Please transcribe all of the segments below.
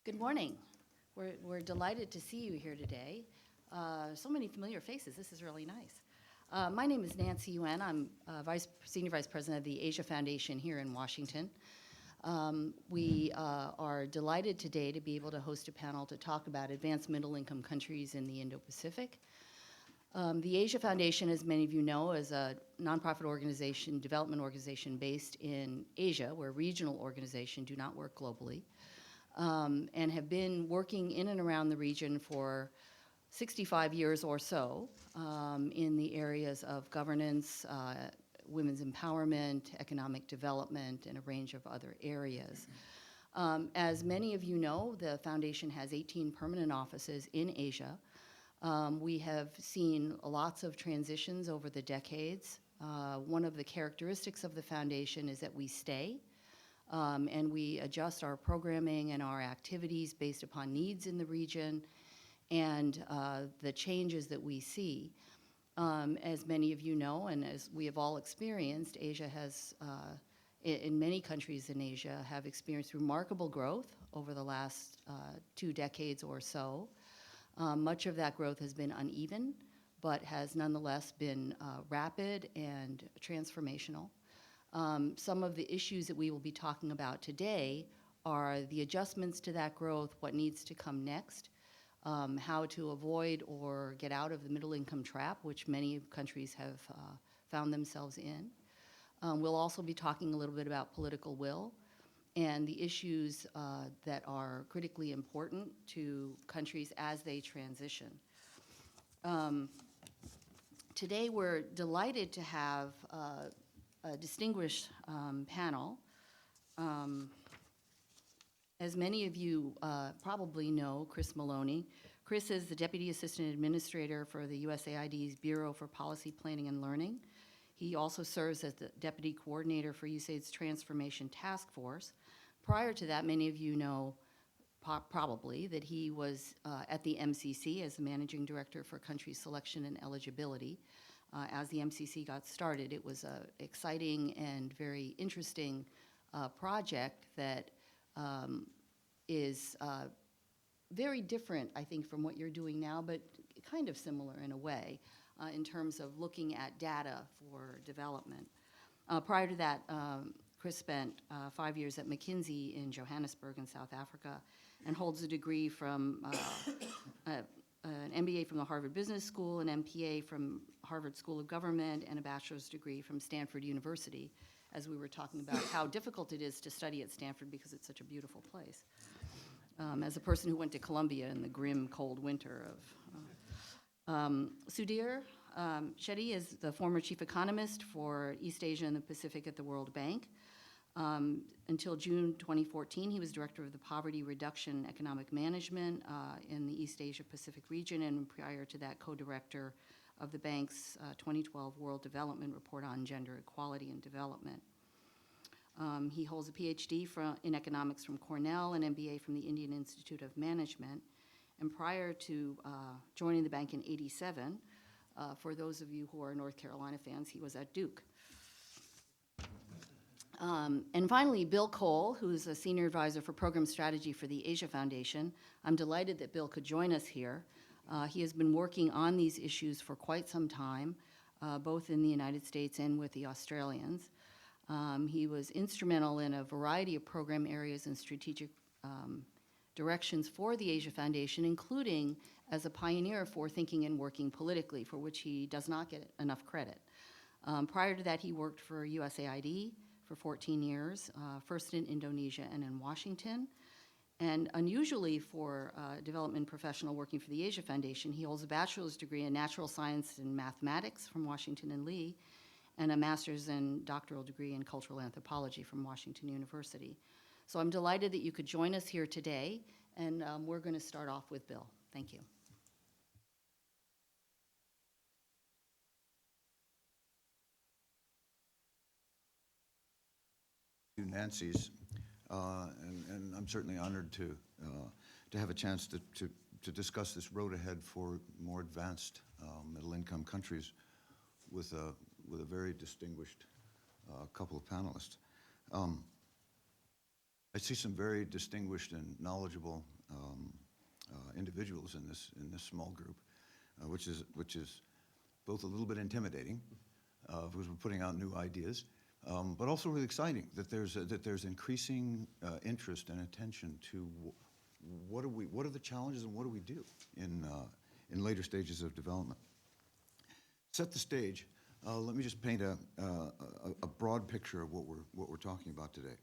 Good morning. We're delighted to see you here today. So many familiar faces. This is really nice. My name is Nancy Yuen. I'm Senior Vice President of the Asia Foundation here in Washington. We are delighted today to be able to host a panel to talk about advanced middle-income countries in the Indo-Pacific. The Asia Foundation, as many of you know, is a nonprofit organization, development organization based in Asia, where regional organizations do not work globally. And have been working in and around the region for 65 years or so in the areas of governance, women's empowerment, economic development, and a range of other areas. As many of you know, the foundation has 18 permanent offices in Asia. We have seen lots of transitions over the decades. One of the characteristics of the foundation is that we stay. And we adjust our programming and our activities based upon needs in the region and the changes that we see. As many of you know, and as we have all experienced, Asia has, in many countries in Asia, have experienced remarkable growth over the last 2 decades or so. Much of that growth has been uneven, but has nonetheless been rapid and transformational. Some of the issues that we will be talking about today are the adjustments to that growth, what needs to come next, how to avoid or get out of the middle-income trap, which many countries have found themselves in. We'll also be talking a little bit about political will and the issues that are critically important to countries as they transition. Today we're delighted to have a distinguished panel. As many of you probably know, Chris Maloney. Chris is the Deputy Assistant Administrator for the USAID's Bureau for Policy Planning and Learning. He also serves as the Deputy Coordinator for USAID's Transformation Task Force. Prior to that, many of you know probably that he was at the MCC as the Managing Director for Country Selection and Eligibility. As the MCC got started, it was an exciting and very interesting project that is very different, I think, from what you're doing now, but kind of similar in a way in terms of looking at data for development. Prior to that, Chris spent 5 years at McKinsey in Johannesburg in South Africa and holds a degree from an MBA from the Harvard Business School, an MPA from Harvard School of Government, and a bachelor's degree from Stanford University, as we were talking about how difficult it is to study at Stanford because it's such a beautiful place. As a person who went to Columbia in the grim, cold winter of... Sudhir Shetty is the former chief economist for East Asia and the Pacific at the World Bank. Until June 2014, he was director of the Poverty Reduction Economic Management in the East Asia Pacific region, and prior to that, co-director of the bank's 2012 World Development Report on Gender Equality and Development. He holds a PhD in economics from Cornell, an MBA from the Indian Institute of Management, and prior to joining the bank in '87, for those of you who are North Carolina fans, he was at Duke. And finally, Bill Cole, who's a senior advisor for program strategy for the Asia Foundation. I'm delighted that Bill could join us here. He has been working on these issues for quite some time, both in the United States and with the Australians. He was instrumental in a variety of program areas and strategic directions for the Asia Foundation, including as a pioneer for thinking and working politically, for which he does not get enough credit. Prior to that, he worked for USAID for 14 years, first in Indonesia and in Washington. And unusually for a development professional working for the Asia Foundation, he holds a bachelor's degree in natural science and mathematics from Washington and Lee, and a master's and doctoral degree in cultural anthropology from Washington University. So I'm delighted that you could join us here today, and we're going to start off with Bill. Thank you. Nancy's, and I'm certainly honored to have a chance to discuss this road ahead for more advanced middle-income countries with a very distinguished couple of panelists. I see some very distinguished and knowledgeable individuals in this small group, which is both a little bit intimidating, because we're putting out new ideas, but also really exciting that there's increasing interest and attention to what are the challenges and what do we do in later stages of development. Set the stage. Let me just paint a broad picture of what we're talking about today.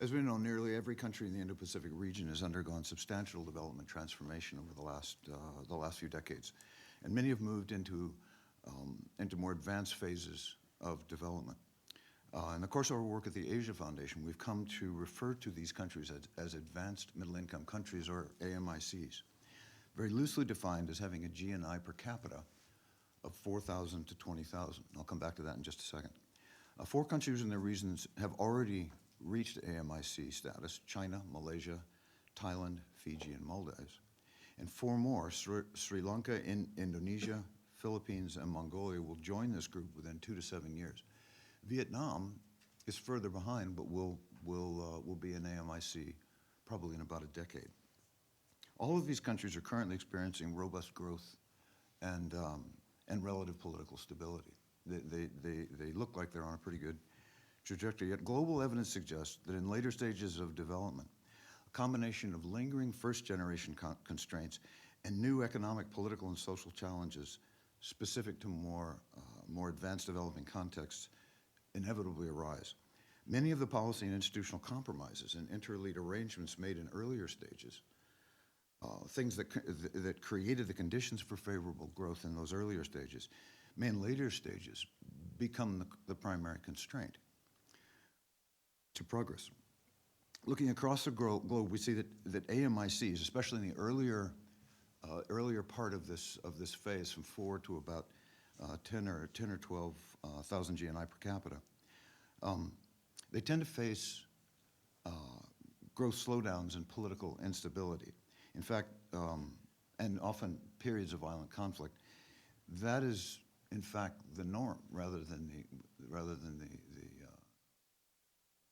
As we know, nearly every country in the Indo-Pacific region has undergone substantial development transformation over the last few decades, and many have moved into more advanced phases of development. In the course of our work at the Asia Foundation, we've come to refer to these countries as advanced middle-income countries, or AMICs, very loosely defined as having a GNI per capita of 4,000 to 20,000. I'll come back to that in just a second. 4 countries in their regions have already reached AMIC status: China, Malaysia, Thailand, Fiji, and Maldives. And 4 more, Sri Lanka, Indonesia, Philippines, and Mongolia, will join this group within 2 to 7 years. Vietnam is further behind, but will be an AMIC probably in about a decade. All of these countries are currently experiencing robust growth and relative political stability. They look like they're on a pretty good trajectory. Yet global evidence suggests that in later stages of development, a combination of lingering first-generation constraints and new economic, political, and social challenges specific to more advanced developing contexts inevitably arise. Many of the policy and institutional compromises and interleague arrangements made in earlier stages, things that created the conditions for favorable growth in those earlier stages, may in later stages become the primary constraint to progress. Looking across the globe, we see that AMICs, especially in the earlier part of this phase, from 4 to about 10 or 12,000 GNI per capita, they tend to face growth slowdowns and political instability. In fact, and often periods of violent conflict. That is, in fact, the norm rather than the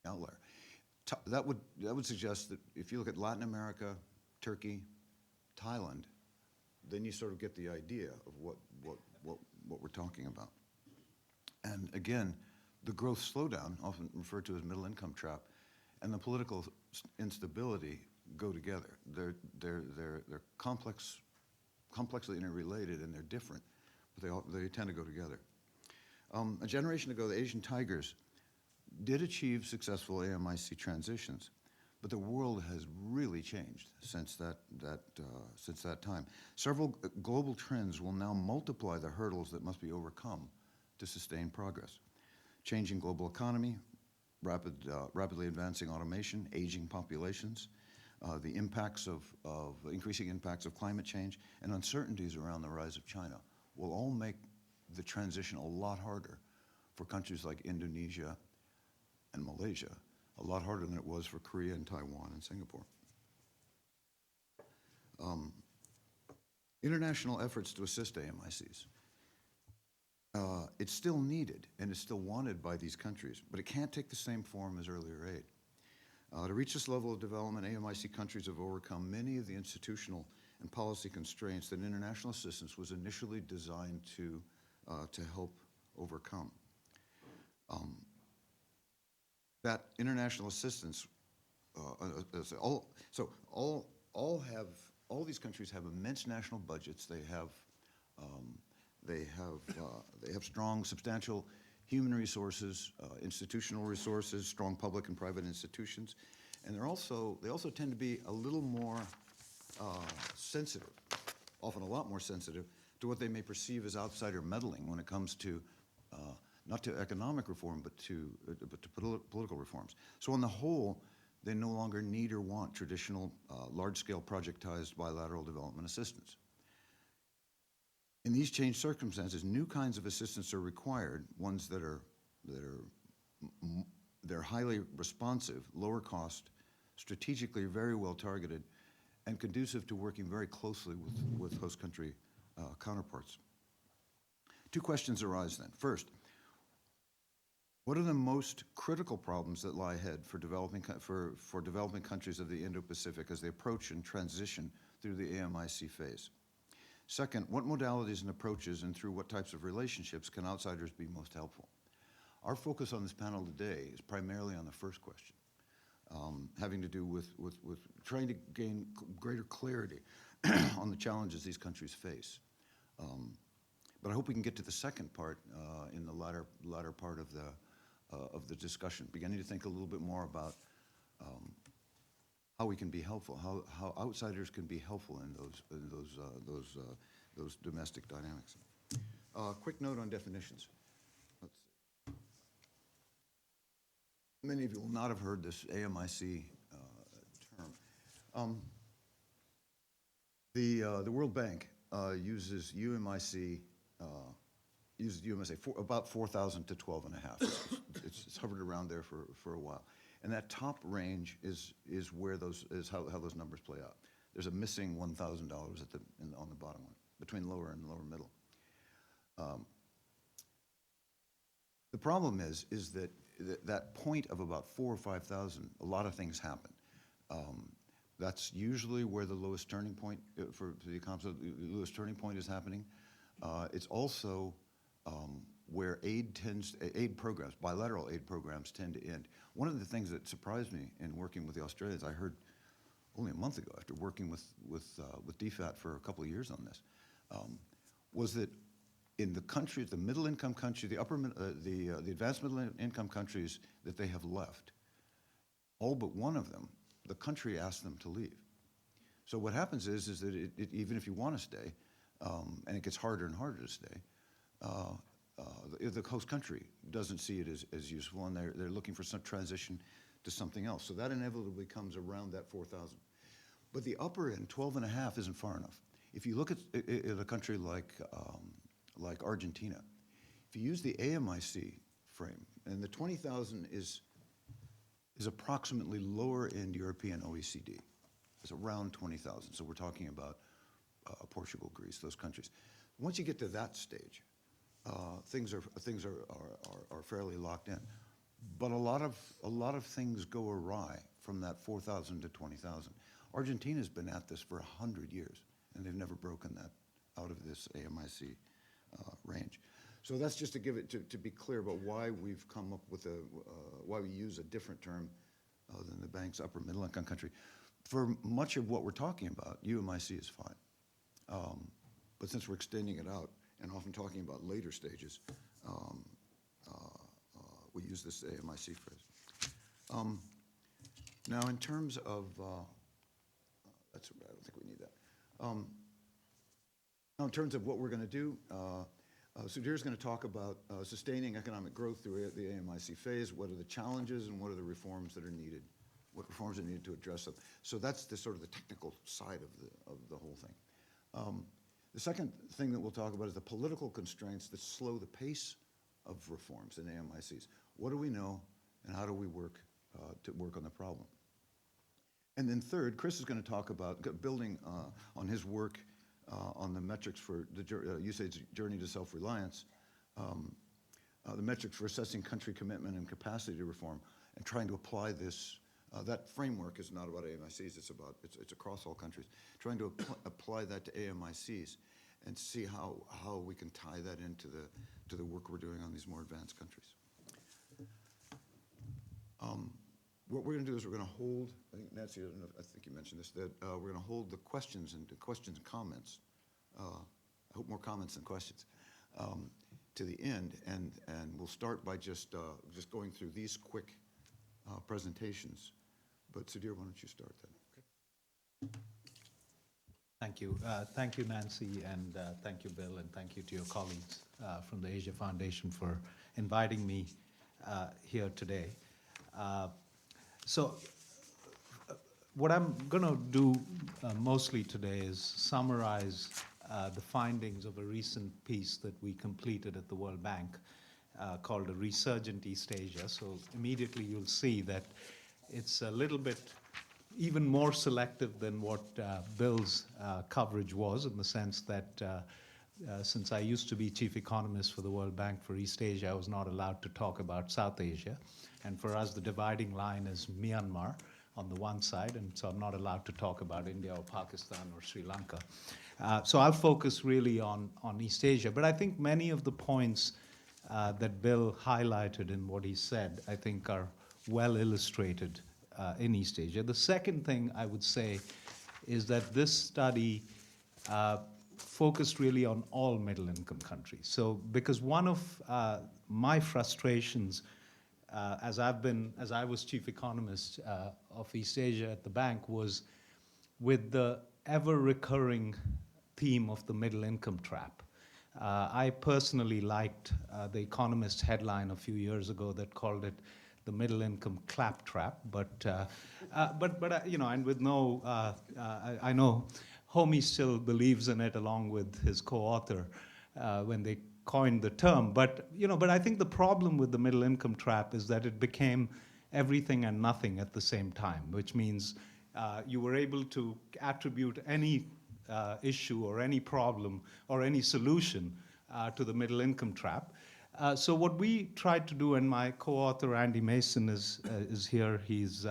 outlier. That would suggest that if you look at Latin America, Turkey, Thailand, then you sort of get the idea of what we're talking about. And again, the growth slowdown, often referred to as middle-income trap, and the political instability go together. They're complexly interrelated, and they're different, but they tend to go together. A generation ago, the Asian tigers did achieve successful AMIC transitions, but the world has really changed since that time. Several global trends will now multiply the hurdles that must be overcome to sustain progress. Changing global economy, rapidly advancing automation, aging populations, the impacts of increasing impacts of climate change, and uncertainties around the rise of China will all make the transition a lot harder for countries like Indonesia and Malaysia, a lot harder than it was for Korea and Taiwan and Singapore. International efforts to assist AMICs. It's still needed and it's still wanted by these countries, but it can't take the same form as earlier aid. To reach this level of development, AMIC countries have overcome many of the institutional and policy constraints that international assistance was initially designed to help overcome. That international assistance, all these countries have immense national budgets. They have strong, substantial human resources, institutional resources, strong public and private institutions, and they also tend to be a little more sensitive, often a lot more sensitive, to what they may perceive as outsider meddling when it comes to not to economic reform, but to political reforms. So on the whole, they no longer need or want traditional large-scale projectized bilateral development assistance. In these changed circumstances, new kinds of assistance are required, ones that are highly responsive, lower cost, strategically very well targeted, and conducive to working very closely with host country counterparts. Two questions arise then. First, What are the most critical problems that lie ahead for developing countries of the Indo-Pacific as they approach and transition through the AMIC phase? Second, what modalities and approaches and through what types of relationships can outsiders be most helpful? Our focus on this panel today is primarily on the first question, having to do with trying to gain greater clarity on the challenges these countries face. But I hope we can get to the second part in the latter part of the discussion, beginning to think a little bit more about how we can be helpful, how outsiders can be helpful in those domestic dynamics. Quick note on definitions. Let's see. Many of you will not have heard this AMIC term. The World Bank uses UMIC for about 4,000 to 12.5. It's hovered around there for a while. And that top range is how those numbers play out. There's a missing $1,000 on the bottom one, between lower and lower middle. The problem is that point of about 4,000 or 5,000, a lot of things happen. That's usually where the lowest turning point for the economy, the lowest turning point is happening. It's also where aid programs, bilateral aid programs, tend to end. One of the things that surprised me in working with the Australians, I heard only a month ago after working with DFAT for a couple of years on this, was that in the countries, the middle-income countries, the advanced middle-income countries that they have left, all but one of them, the country asked them to leave. So what happens is that even if you want to stay, and it gets harder and harder to stay, the host country doesn't see it as useful, and they're looking for some transition to something else. So that inevitably comes around that 4,000. But the upper end, 12.5, isn't far enough. If you look at a country like Argentina, if you use the AMIC frame, and the 20,000 is approximately lower end European OECD. It's around 20,000. So we're talking about Portugal, Greece, those countries. Once you get to that stage, things are fairly locked in. But a lot of things go awry from that 4,000 to 20,000. Argentina's been at this for 100 years, and they've never broken that out of this AMIC range. So that's just to give it to be clear about why we've come up with why we use a different term than the bank's upper middle income country. For much of what we're talking about, UMIC is fine. But since we're extending it out and often talking about later stages, we use this AMIC phrase. Now, in terms of, I don't think we need that. Now, in terms of what we're going to do, Sudhir's going to talk about sustaining economic growth through the AMIC phase. What are the challenges and what are the reforms that are needed? What reforms are needed to address them? So that's the sort of the technical side of the whole thing. The second thing that we'll talk about is the political constraints that slow the pace of reforms in AMICs. What do we know, and how do we work to work on the problem? And then third, Chris is going to talk about building on his work on the metrics for the USAID's journey to self-reliance, the metrics for assessing country commitment and capacity to reform, and trying to apply this. That framework is not about AMICs, it's across all countries. Trying to apply that to AMICs and see how we can tie that into the work we're doing on these more advanced countries. What we're going to do is we're going to hold, I think Nancy, I think you mentioned this, that we're going to hold the questions and comments, I hope more comments than questions, to the end, and we'll start by just going through these quick presentations. But Sudhir, why don't you start then? Okay. Thank you. Thank you, Nancy, and thank you, Bill, and thank you to your colleagues from the Asia Foundation for inviting me here today. So what I'm going to do mostly today is summarize the findings of a recent piece that we completed at the World Bank called A Resurgent East Asia. So immediately you'll see that it's a little bit even more selective than what Bill's coverage was, in the sense that since I used to be chief economist for the World Bank for East Asia, I was not allowed to talk about South Asia. And for us, the dividing line is Myanmar on the one side, and so I'm not allowed to talk about India or Pakistan or Sri Lanka. So I'll focus really on East Asia. But I think many of the points that Bill highlighted in what he said, I think are well illustrated in East Asia. The second thing I would say is that this study focused really on all middle-income countries. So, because one of my frustrations as I was chief economist of East Asia at the bank was with the ever-recurring theme of the middle-income trap. I personally liked the Economist headline a few years ago that called it the middle-income clap trap, but you know, and with no, I know Homey still believes in it along with his co-author when they coined the term, but you know, but I think the problem with the middle-income trap is that it became everything and nothing at the same time, which means you were able to attribute any issue or any problem or any solution to the middle-income trap. So what we tried to do, and my co-author Andy Mason is here. He's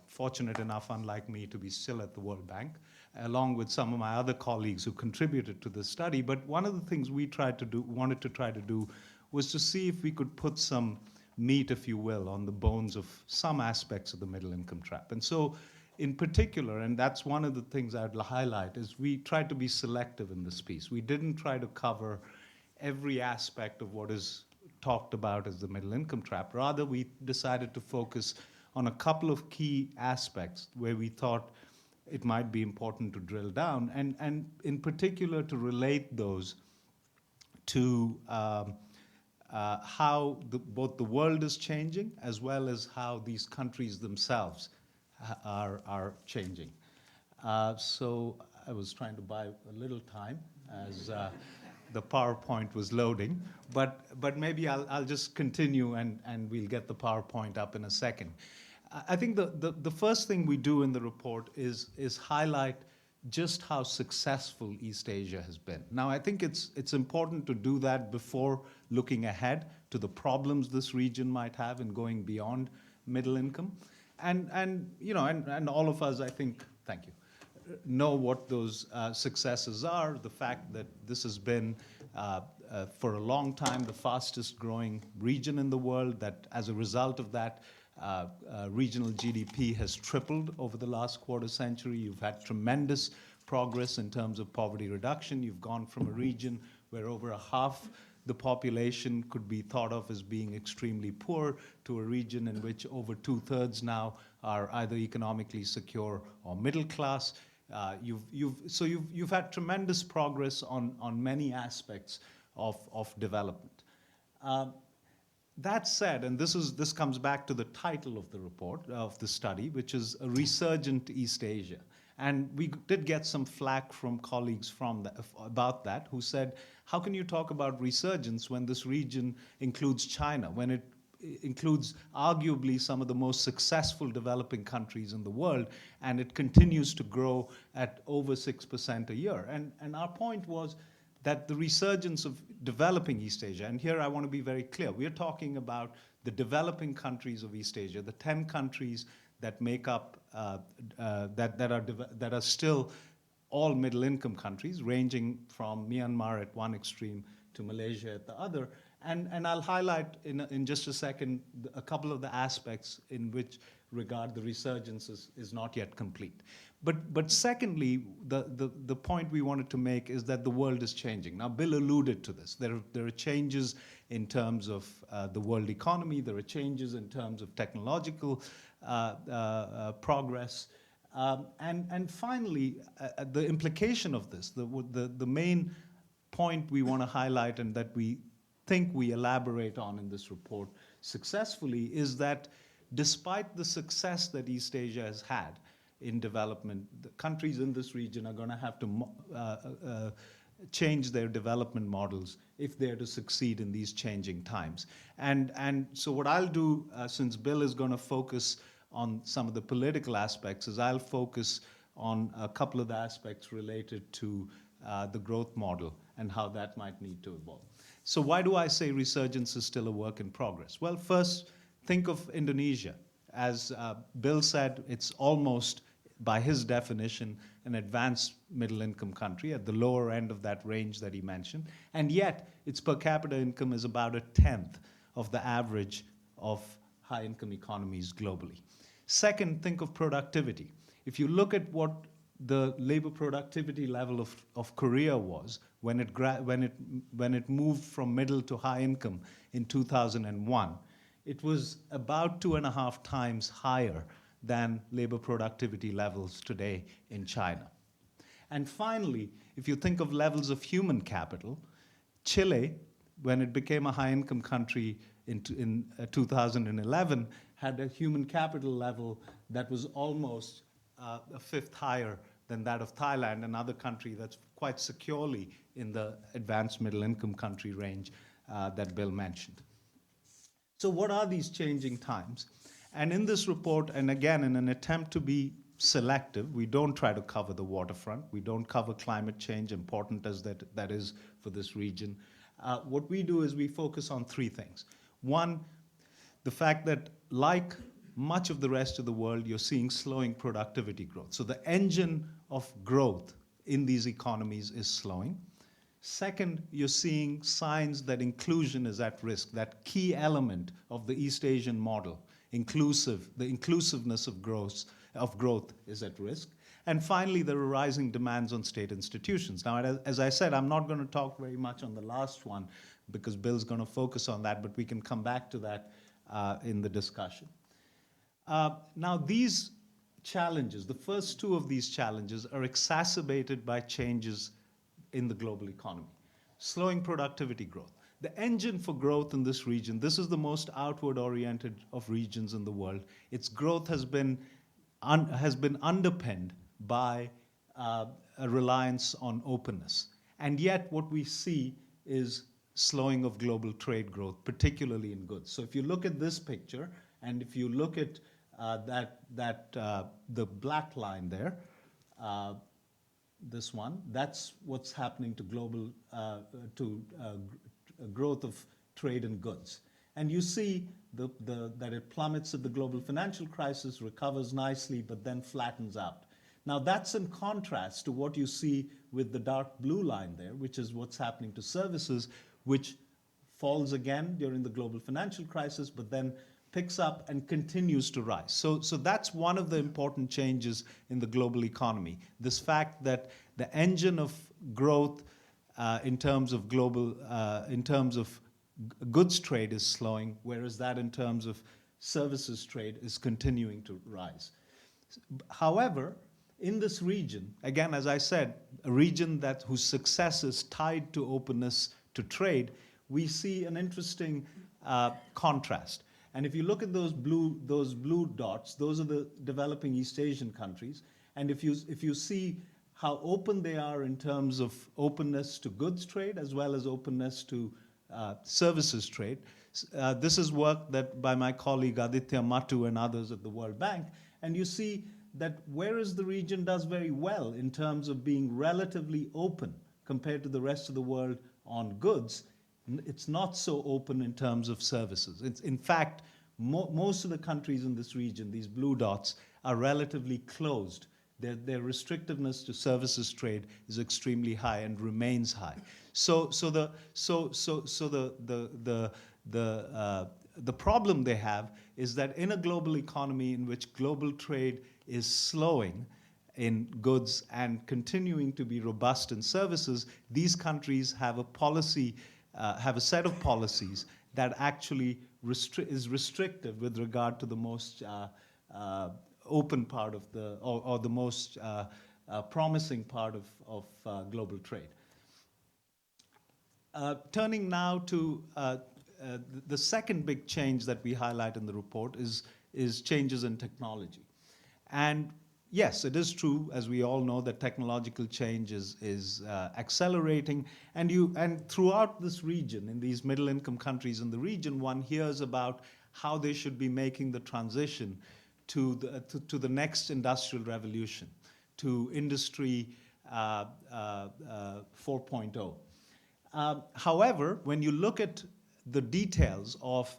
fortunate enough, unlike me, to be still at the World Bank, along with some of my other colleagues who contributed to the study. But one of the things we wanted to try to do, was to see if we could put some meat, if you will, on the bones of some aspects of the middle-income trap. And so, in particular, and that's one of the things I'd highlight, is we tried to be selective in this piece. We didn't try to cover every aspect of what is talked about as the middle-income trap. Rather, we decided to focus on a couple of key aspects where we thought it might be important to drill down, and in particular to relate those to how both the world is changing as well as how these countries themselves are changing. So I was trying to buy a little time as the PowerPoint was loading, but maybe I'll just continue and we'll get the PowerPoint up in a second. I think the first thing we do in the report is highlight just how successful East Asia has been. Now, I think it's important to do that before looking ahead to the problems this region might have in going beyond middle income. And you know, and all of us, I think, thank you, know what those successes are. The fact that this has been, for a long time, the fastest growing region in the world, that as a result of that, regional GDP has tripled over the last quarter century. You've had tremendous progress in terms of poverty reduction. You've gone from a region where over a half the population could be thought of as being extremely poor to a region in which over 2/3 now are either economically secure or middle class. You've had tremendous progress on many aspects of development. That said, and this comes back to the title of the report, of the study, which is A Resurgent East Asia. And we did get some flack from colleagues about that, who said, how can you talk about resurgence when this region includes China, when it includes arguably some of the most successful developing countries in the world, and it continues to grow at over 6% a year? And our point was that the resurgence of developing East Asia, and here I want to be very clear, we're talking about the developing countries of East Asia, the 10 countries that make up, that are still all middle-income countries, ranging from Myanmar at one extreme to Malaysia at the other. And I'll highlight in just a second a couple of the aspects in which regard the resurgence is not yet complete. But secondly, the point we wanted to make is that the world is changing. Now, Bill alluded to this. There are changes in terms of the world economy. There are changes in terms of technological progress. And finally, the implication of this, the main point we want to highlight, and that we think we elaborate on in this report successfully, is that despite the success that East Asia has had in development, the countries in this region are going to have to change their development models if they're to succeed in these changing times. And so what I'll do, since Bill is going to focus on some of the political aspects, is I'll focus on a couple of the aspects related to the growth model and how that might need to evolve. So why do I say resurgence is still a work in progress? Well, first, think of Indonesia. As Bill said, it's almost, by his definition, an advanced middle-income country at the lower end of that range that he mentioned, and yet its per capita income is about 1/10 of the average of high-income economies globally. Second, think of productivity. If you look at what the labor productivity level of Korea was when it moved from middle to high income in 2001, it was about 2.5 times higher than labor productivity levels today in China. And finally, if you think of levels of human capital, Chile, when it became a high-income country in 2011, had a human capital level that was almost 1/5 higher than that of Thailand, another country that's quite securely in the advanced middle-income country range that Bill mentioned. So what are these changing times? And in this report, and again, in an attempt to be selective, we don't try to cover the waterfront. We don't cover climate change, important as that is for this region. What we do is we focus on 3 things. One, the fact that like much of the rest of the world, you're seeing slowing productivity growth. So the engine of growth in these economies is slowing. Second, you're seeing signs that inclusion is at risk, that key element of the East Asian model, the inclusiveness of growth is at risk. And finally, there are rising demands on state institutions. Now, as I said, I'm not going to talk very much on the last one because Bill's going to focus on that, but we can come back to that in the discussion. Now, these challenges, the first 2 of these challenges, are exacerbated by changes in the global economy. Slowing productivity growth. The engine for growth in this region, this is the most outward-oriented of regions in the world. Its growth has been underpinned by a reliance on openness. And yet what we see is slowing of global trade growth, particularly in goods. So if you look at this picture, and if you look at the black line there, this one, that's what's happening to global growth of trade and goods. And you see that it plummets at the global financial crisis, recovers nicely, but then flattens out. Now that's in contrast to what you see with the dark blue line there, which is what's happening to services, which falls again during the global financial crisis, but then picks up and continues to rise. So that's one of the important changes in the global economy. This fact that the engine of growth in terms of goods trade is slowing, whereas that in terms of services trade is continuing to rise. However, in this region, again, as I said, a region whose success is tied to openness to trade, we see an interesting contrast. And if you look at those blue dots, those are the developing East Asian countries. And if you see how open they are in terms of openness to goods trade as well as openness to services trade, this is work by my colleague Aditya Matu and others at the World Bank. And you see that whereas the region does very well in terms of being relatively open compared to the rest of the world on goods, it's not so open in terms of services. In fact, most of the countries in this region, these blue dots, are relatively closed. Their restrictiveness to services trade is extremely high and remains high. So the problem they have is that in a global economy in which global trade is slowing in goods and continuing to be robust in services, these countries have a set of policies that actually is restrictive with regard to the most open part of or the most promising part of global trade. Turning now to the second big change that we highlight in the report is changes in technology. And yes, it is true, as we all know, that technological change is accelerating. And throughout this region, in these middle-income countries in the region, one hears about how they should be making the transition to the next industrial revolution, to industry 4.0. However, when you look at the details of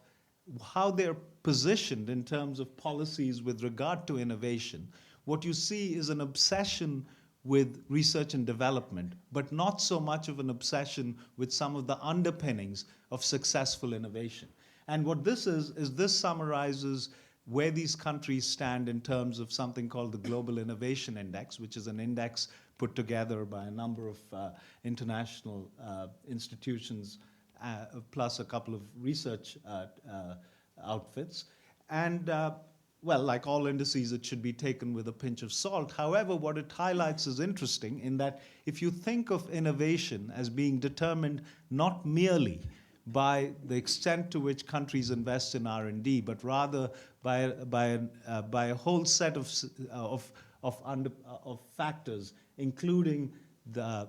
how they're positioned in terms of policies with regard to innovation, what you see is an obsession with research and development, but not so much of an obsession with some of the underpinnings of successful innovation. And what this is this summarizes where these countries stand in terms of something called the Global Innovation Index, which is an index put together by a number of international institutions, plus a couple of research outfits. And well, like all indices, it should be taken with a pinch of salt. However, what it highlights is interesting in that if you think of innovation as being determined not merely by the extent to which countries invest in R&D, but rather by a whole set of factors, including their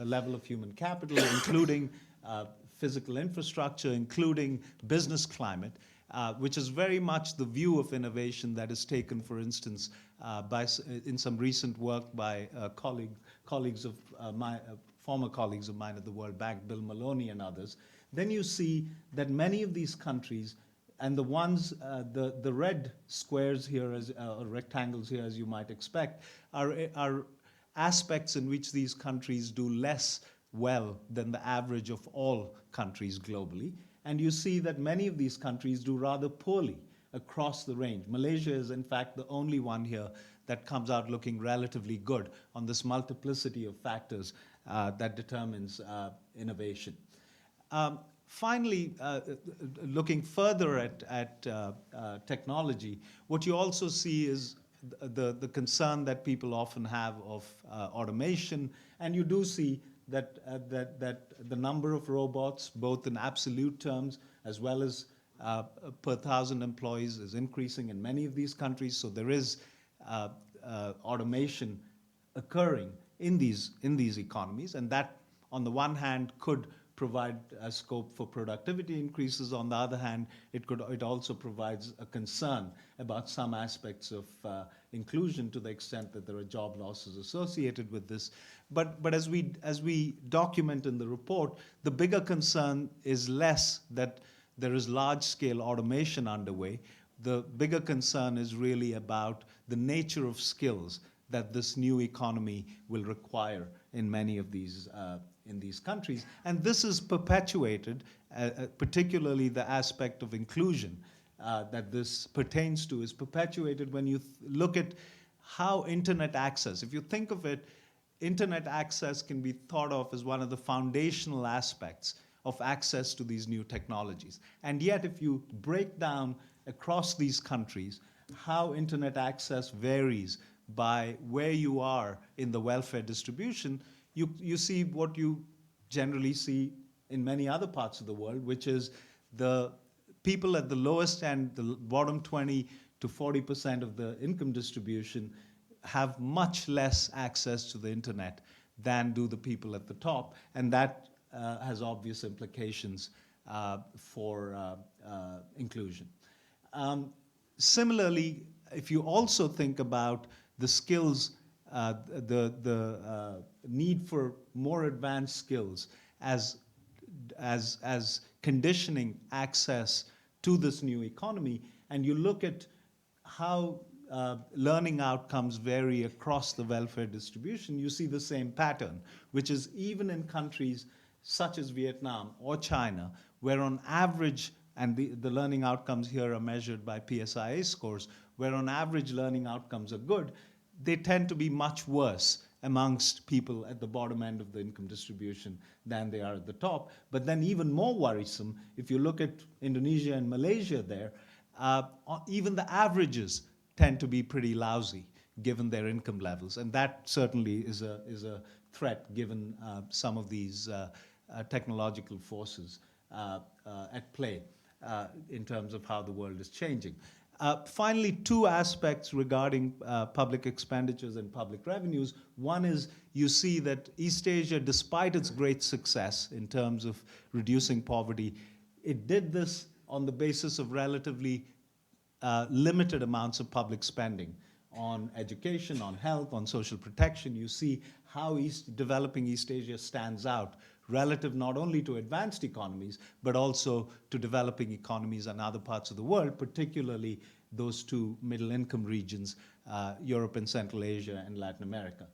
level of human capital, including physical infrastructure, including business climate, which is very much the view of innovation that is taken, for instance, in some recent work by former colleagues of mine at the World Bank, Bill Maloney and others. Then you see that many of these countries, and the ones, the red squares here, or rectangles here, as you might expect, are aspects in which these countries do less well than the average of all countries globally. And you see that many of these countries do rather poorly across the range. Malaysia is, in fact, the only one here that comes out looking relatively good on this multiplicity of factors that determines innovation. Finally, looking further at technology, what you also see is the concern that people often have of automation, and you do see that the number of robots, both in absolute terms as well as per 1,000 employees, is increasing in many of these countries. So there is automation occurring in these economies, and that, on the one hand, could provide a scope for productivity increases. On the other hand, it also provides a concern about some aspects of inclusion, to the extent that there are job losses associated with this. But as we document in the report, the bigger concern is less that there is large-scale automation underway. The bigger concern is really about the nature of skills that this new economy will require in many of these in these countries. And this is perpetuated, particularly the aspect of inclusion that this pertains to is perpetuated when you look at how internet access, if you think of it, internet access can be thought of as one of the foundational aspects of access to these new technologies. And yet, if you break down across these countries how internet access varies by where you are in the welfare distribution, you see what you generally see in many other parts of the world, which is the people at the lowest end, the bottom 20 to 40% of the income distribution, have much less access to the internet than do the people at the top, and that has obvious implications for inclusion. Similarly, if you also think about the skills, the need for more advanced skills as conditioning access to this new economy, and you look at how learning outcomes vary across the welfare distribution, you see the same pattern, which is even in countries such as Vietnam or China, where on average, and the learning outcomes here are measured by PSIA scores, where on average learning outcomes are good, they tend to be much worse amongst people at the bottom end of the income distribution than they are at the top. But then even more worrisome, if you look at Indonesia and Malaysia there, even the averages tend to be pretty lousy given their income levels. And that certainly is a threat given some of these technological forces at play in terms of how the world is changing. Finally, two aspects regarding public expenditures and public revenues. One is you see that East Asia, despite its great success in terms of reducing poverty, it did this on the basis of relatively limited amounts of public spending on education, on health, on social protection, you see how developing East Asia stands out relative not only to advanced economies, but also to developing economies in other parts of the world, particularly those two middle-income regions, Europe and Central Asia and Latin America.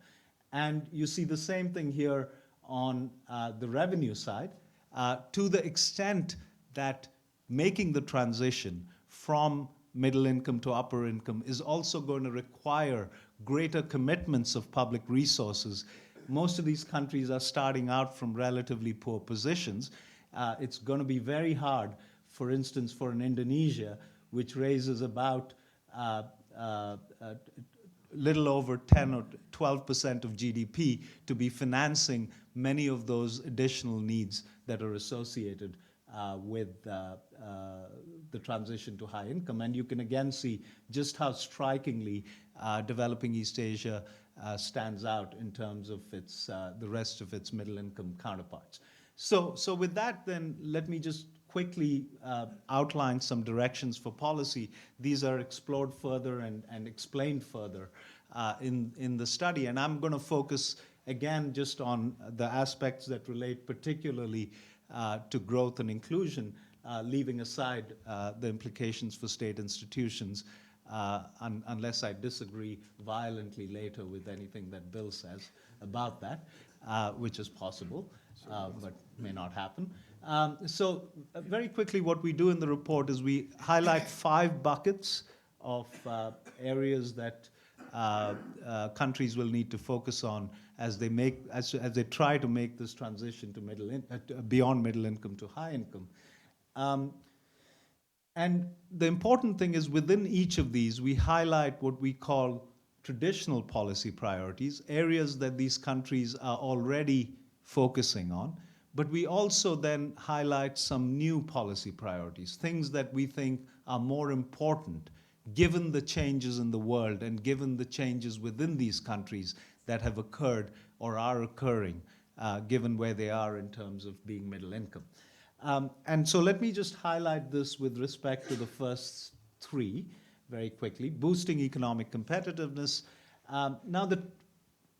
And you see the same thing here on the revenue side, to the extent that making the transition from middle income to upper income is also going to require greater commitments of public resources. Most of these countries are starting out from relatively poor positions. It's going to be very hard, for instance, for an Indonesia, which raises about little over 10 or 12% of GDP, to be financing many of those additional needs that are associated with the transition to high income. And you can again see just how strikingly developing East Asia stands out in terms of its, the rest of its middle income counterparts. So with that, then let me just quickly outline some directions for policy. These are explored further and explained further in the study. And I'm going to focus again just on the aspects that relate particularly to growth and inclusion, leaving aside the implications for state institutions, unless I disagree violently later with anything that Bill says about that, which is possible, but may not happen. So very quickly, what we do in the report is we highlight 5 buckets of areas that countries will need to focus on as they make, as they try to make this transition to beyond middle income to high income. And the important thing is, within each of these, we highlight what we call traditional policy priorities, areas that these countries are already focusing on. But we also then highlight some new policy priorities, things that we think are more important given the changes in the world and given the changes within these countries that have occurred or are occurring, given where they are in terms of being middle income. And so let me just highlight this with respect to the first 3 very quickly. Boosting economic competitiveness. Now,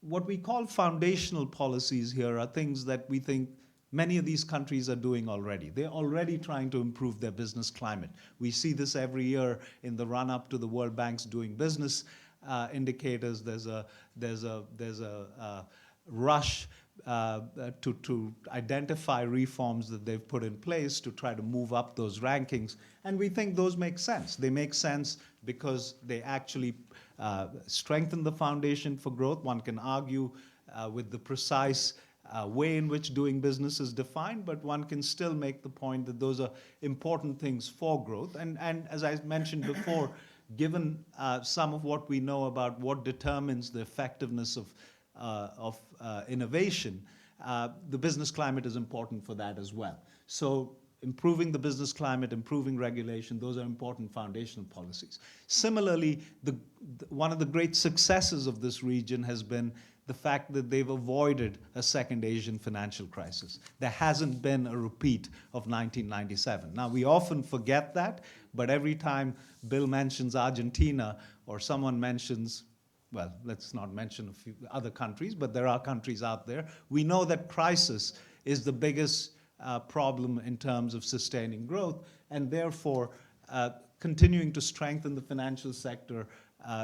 what we call foundational policies here are things that we think many of these countries are doing already. They're already trying to improve their business climate. We see this every year in the run-up to the World Bank's doing business indicators. There's a rush to identify reforms that they've put in place to try to move up those rankings. And we think those make sense. They make sense because they actually strengthen the foundation for growth. One can argue with the precise way in which doing business is defined, but one can still make the point that those are important things for growth. And as I mentioned before, given some of what we know about what determines the effectiveness of innovation, the business climate is important for that as well. So improving the business climate, improving regulation, those are important foundational policies. Similarly, one of the great successes of this region has been the fact that they've avoided a second Asian financial crisis. There hasn't been a repeat of 1997. Now, we often forget that, but every time Bill mentions Argentina or someone mentions, well, let's not mention a few other countries, but there are countries out there, we know that crisis is the biggest problem in terms of sustaining growth, and therefore continuing to strengthen the financial sector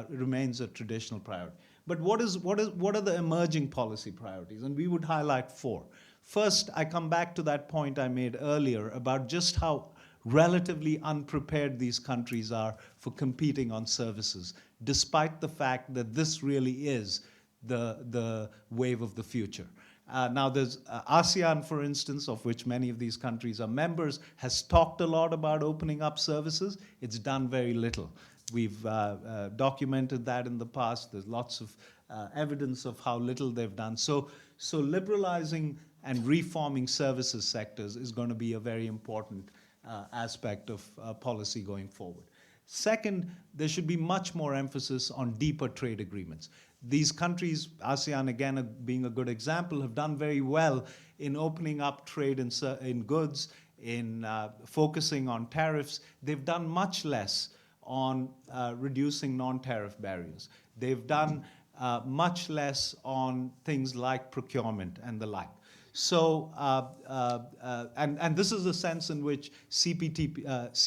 remains a traditional priority. But what are the emerging policy priorities? And we would highlight 4. First, I come back to that point I made earlier about just how relatively unprepared these countries are for competing on services, despite the fact that this really is the wave of the future. Now, there's ASEAN, for instance, of which many of these countries are members, has talked a lot about opening up services. It's done very little. We've documented that in the past. There's lots of evidence of how little they've done. So liberalizing and reforming services sectors is going to be a very important aspect of policy going forward. Second, there should be much more emphasis on deeper trade agreements. These countries, ASEAN again being a good example, have done very well in opening up trade in goods, in focusing on tariffs. They've done much less on reducing non-tariff barriers. They've done much less on things like procurement and the like. So, and this is the sense in which CPTPP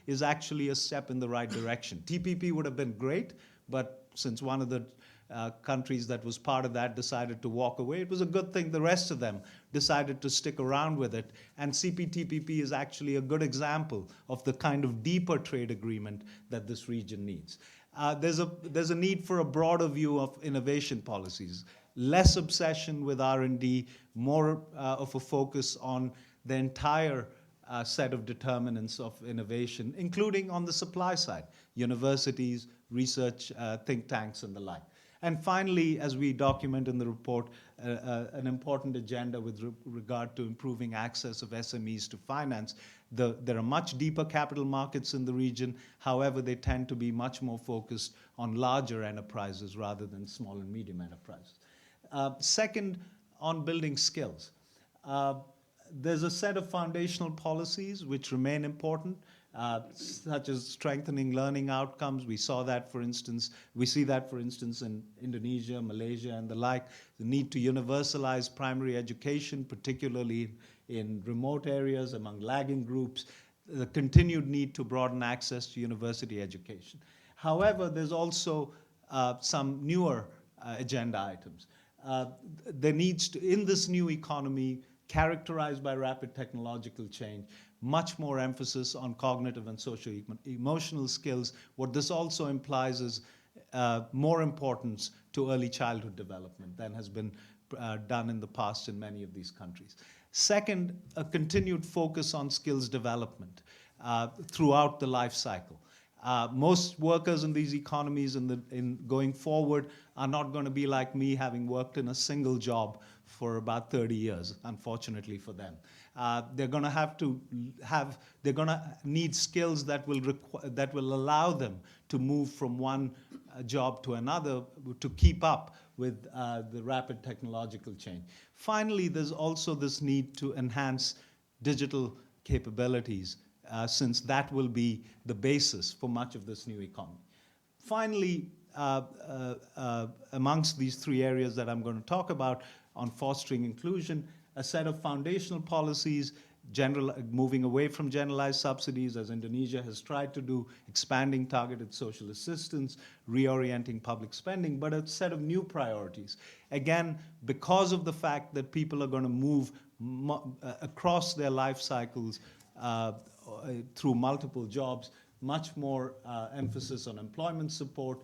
is actually a step in the right direction. TPP would have been great, but since one of the countries that was part of that decided to walk away, it was a good thing the rest of them decided to stick around with it. And CPTPP is actually a good example of the kind of deeper trade agreement that this region needs. There's a need for a broader view of innovation policies, less obsession with R&D, more of a focus on the entire set of determinants of innovation, including on the supply side, universities, research think tanks, and the like. And finally, as we document in the report, an important agenda with regard to improving access of SMEs to finance. There are much deeper capital markets in the region. However, they tend to be much more focused on larger enterprises rather than small and medium enterprises. Second, on building skills. There's a set of foundational policies which remain important, such as strengthening learning outcomes. We see that, for instance, in Indonesia, Malaysia, and the like. The need to universalize primary education, particularly in remote areas among lagging groups. The continued need to broaden access to university education. However, there's also some newer agenda items. There needs to, in this new economy, characterized by rapid technological change, much more emphasis on cognitive and socio-emotional skills. What this also implies is more importance to early childhood development than has been done in the past in many of these countries. Second, a continued focus on skills development throughout the life cycle. Most workers in these economies in going forward are not going to be like me, having worked in a single job for about 30 years, unfortunately for them. They're going to need skills that will allow them to move from one job to another to keep up with the rapid technological change. Finally, there's also this need to enhance digital capabilities, since that will be the basis for much of this new economy. Finally, amongst these three areas that I'm going to talk about on fostering inclusion, a set of foundational policies, moving away from generalized subsidies, as Indonesia has tried to do, expanding targeted social assistance, reorienting public spending, but a set of new priorities. Again, because of the fact that people are going to move across their life cycles through multiple jobs, much more emphasis on employment support,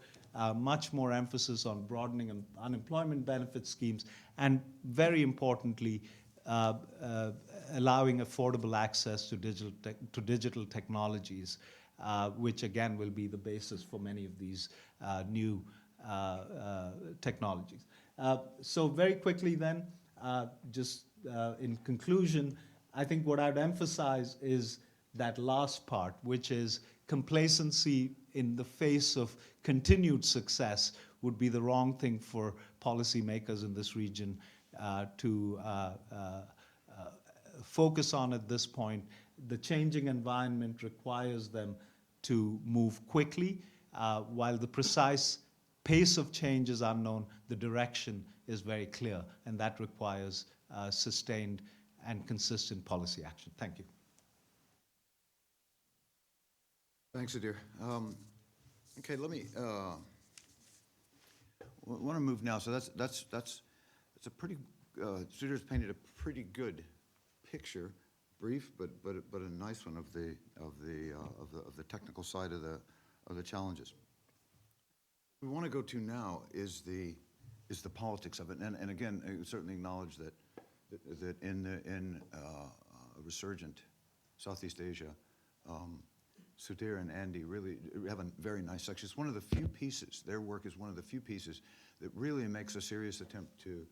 much more emphasis on broadening unemployment benefit schemes, and very importantly, allowing affordable access to digital technologies, which again will be the basis for many of these new technologies. So very quickly then, just in conclusion, I think what I'd emphasize is that last part, which is complacency in the face of continued success would be the wrong thing for policymakers in this region to focus on at this point. The changing environment requires them to move quickly. While the precise pace of change is unknown, the direction is very clear, and that requires sustained and consistent policy action. Thank you. Thanks, Adir. Okay, let me want to move now. So that's a pretty. Sudir's painted a pretty good picture, brief but a nice one of the technical side of the challenges. What we want to go to now is the politics of it, and again, I certainly acknowledge that in a resurgent Southeast Asia. Sudir and Andy really have a very nice section. It's one of the few pieces, their work is one of the few pieces that really makes a serious attempt to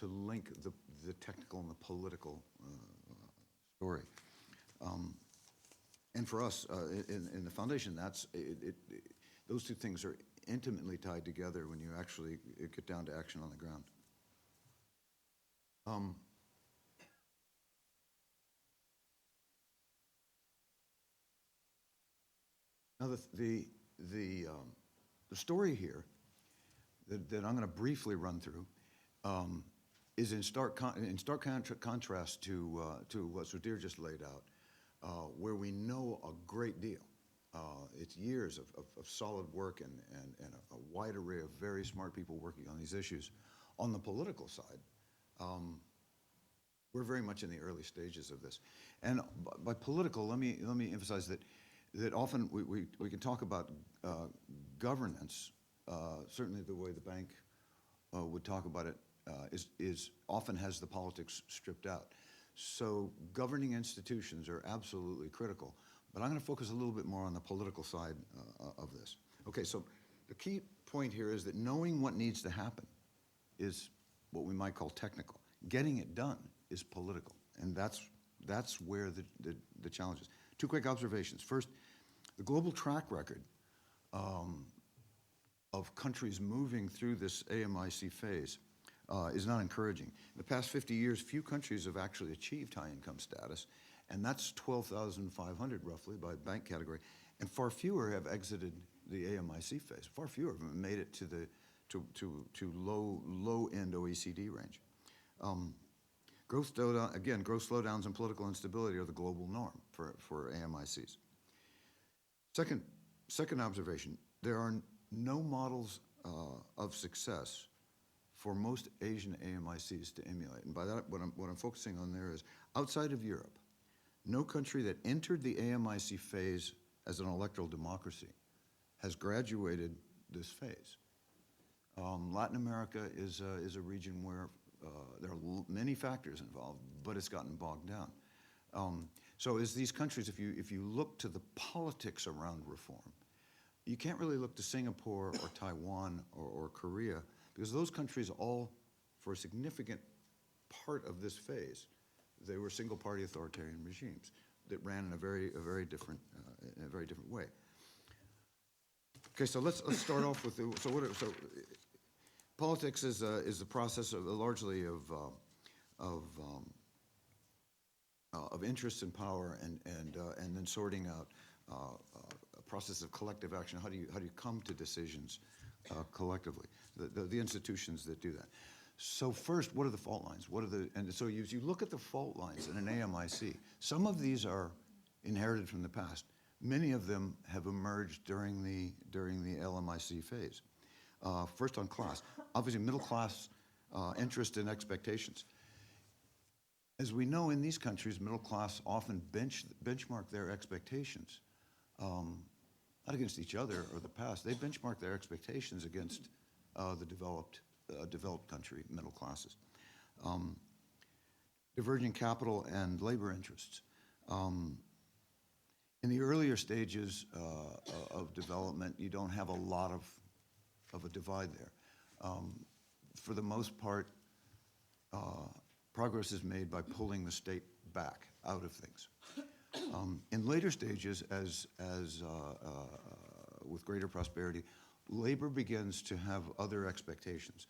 link the technical and the political story. And for us, in the foundation, those two things are intimately tied together when you actually get down to action on the ground. Now, the story here that I'm going to briefly run through is in stark contrast to what Sudhir just laid out, where we know a great deal. It's years of solid work and a wide array of very smart people working on these issues. On the political side, we're very much in the early stages of this. And by political, let me emphasize that often we can talk about governance, certainly the way the bank would talk about it is often has the politics stripped out. So governing institutions are absolutely critical, but I'm going to focus a little bit more on the political side of this. Okay, so the key point here is that knowing what needs to happen is what we might call technical. Getting it done is political, and that's where the challenge is. Two quick observations. First, the global track record of countries moving through this AMIC phase is not encouraging. In the past 50 years, few countries have actually achieved high income status, and that's 12,500 roughly by bank category, and far fewer have exited the AMIC phase. Far fewer have made it to the low end OECD range. Growth slowdowns and political instability are the global norm for AMICs. Second observation, there are no models of success for most Asian AMICs to emulate. And by that, what I'm focusing on there is outside of Europe, no country that entered the AMIC phase as an electoral democracy has graduated this phase. Latin America is a region where there are many factors involved, but it's gotten bogged down. So as these countries, if you look to the politics around reform, you can't really look to Singapore or Taiwan or Korea, because those countries all, for a significant part of this phase, they were single-party authoritarian regimes that ran in a very different way. Okay, so let's start off with politics is the process of largely of interests and power and then sorting out a process of collective action. How do you come to decisions collectively? The institutions that do that. So first, what are the fault lines? And so as you look at the fault lines in an AMIC, some of these are inherited from the past. Many of them have emerged during the LMIC phase. First on class, obviously middle class interest and expectations. As we know, in these countries, middle class often benchmark their expectations, not against each other or the past. They benchmark their expectations against the developed country middle classes. Diverging capital and labor interests. In the earlier stages of development, you don't have a lot of a divide there. For the most part, progress is made by pulling the state back out of things. In later stages, as with greater prosperity, labor begins to have other expectations.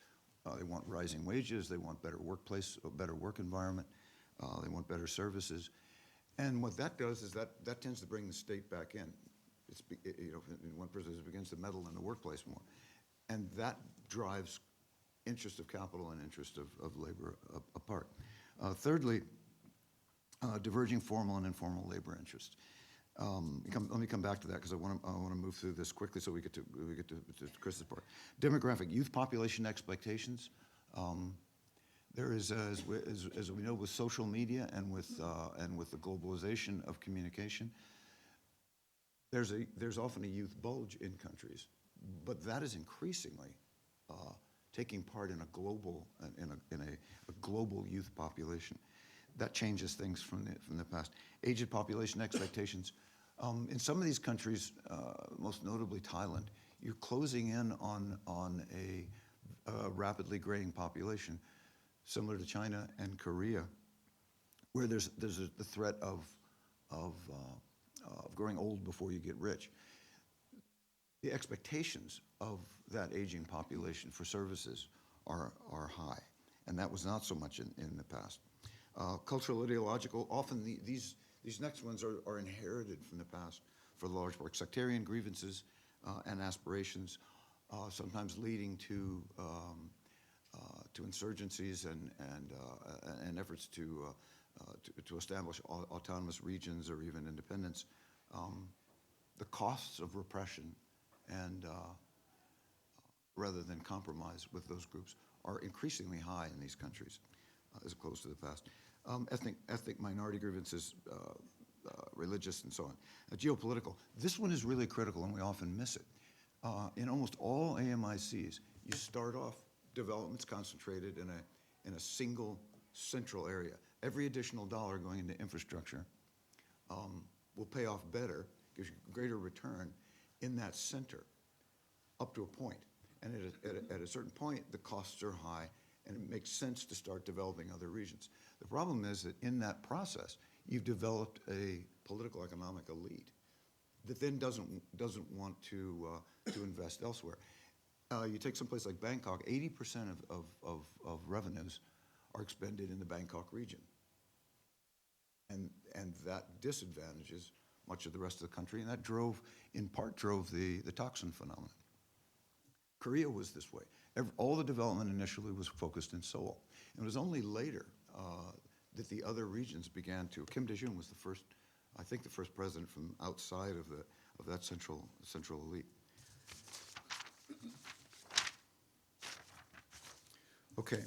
They want rising wages, they want better workplace, a better work environment, they want better services. And what that does is that tends to bring the state back in. One person begins to meddle in the workplace more. And that drives interest of capital and interest of labor apart. Thirdly, diverging formal and informal labor interests. Let me come back to that because I want to move through this quickly so we get to Chris's part. Demographic youth population expectations. There is, as we know, with social media and with the globalization of communication, there's often a youth bulge in countries, but that is increasingly taking part in a global youth population. That changes things from the past. Aged population expectations. In some of these countries, most notably Thailand, you're closing in on a rapidly graying population, similar to China and Korea, where there's the threat of growing old before you get rich. The expectations of that aging population for services are high, and that was not so much in the past. Cultural, ideological, often these next ones are inherited from the past. for the large part, sectarian grievances and aspirations, sometimes leading to insurgencies and efforts to establish autonomous regions or even independence. The costs of repression and rather than compromise with those groups are increasingly high in these countries as opposed to the past. Ethnic minority grievances, religious and so on. Geopolitical, this one is really critical and we often miss it. In almost all AMICs, you start off developments concentrated in a single central area. Every additional dollar going into infrastructure will pay off better, gives you greater return in that center up to a point. And at a certain point, the costs are high and it makes sense to start developing other regions. The problem is that in that process, you've developed a political economic elite that then doesn't want to invest elsewhere. You take someplace like Bangkok, 80% of revenues are expended in the Bangkok region. And that disadvantages much of the rest of the country, and that in part drove the toxin phenomenon. Korea was this way. All the development initially was focused in Seoul. And it was only later that the other regions began to. Kim Dae-jung was the first president from outside of that central elite. Okay.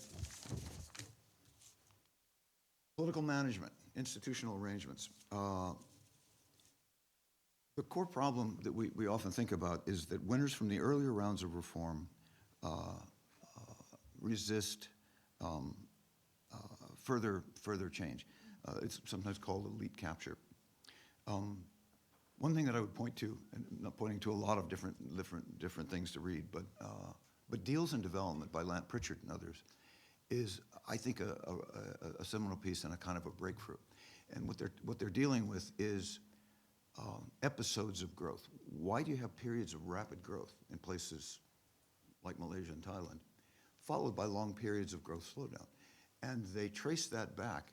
Political management, institutional arrangements. The core problem that we often think about is that winners from the earlier rounds of reform resist further change. It's sometimes called elite capture. One thing that I would point to, and I'm not pointing to a lot of different things to read, but Deals in Development by Lant Pritchard and others is, I think, a seminal piece and a kind of a breakthrough. And what they're dealing with is episodes of growth. Why do you have periods of rapid growth in places like Malaysia and Thailand, followed by long periods of growth slowdown? And they trace that back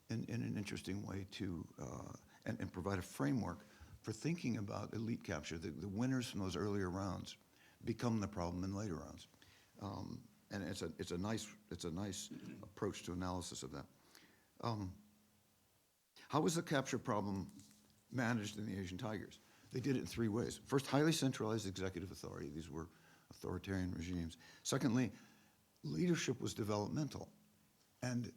in an interesting way to, and provide a framework for thinking about elite capture. The winners from those earlier rounds become the problem in later rounds. And it's a nice approach to analysis of that. How was the capture problem managed in the Asian Tigers? They did it in three ways. First, highly centralized executive authority. These were authoritarian regimes. Secondly, leadership was developmental. And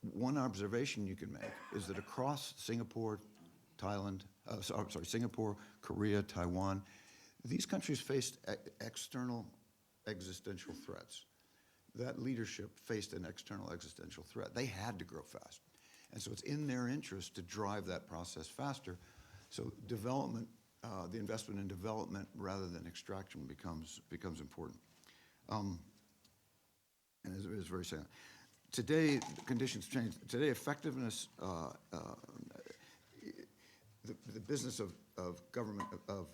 one observation you can make is that across Singapore, Singapore, Korea, Taiwan, these countries faced external existential threats. That leadership faced an external existential threat. They had to grow fast. And so it's in their interest to drive that process faster. So development, the investment in development rather than extraction becomes important. And it's very sad. Today, conditions change. Today, effectiveness, the business of government, of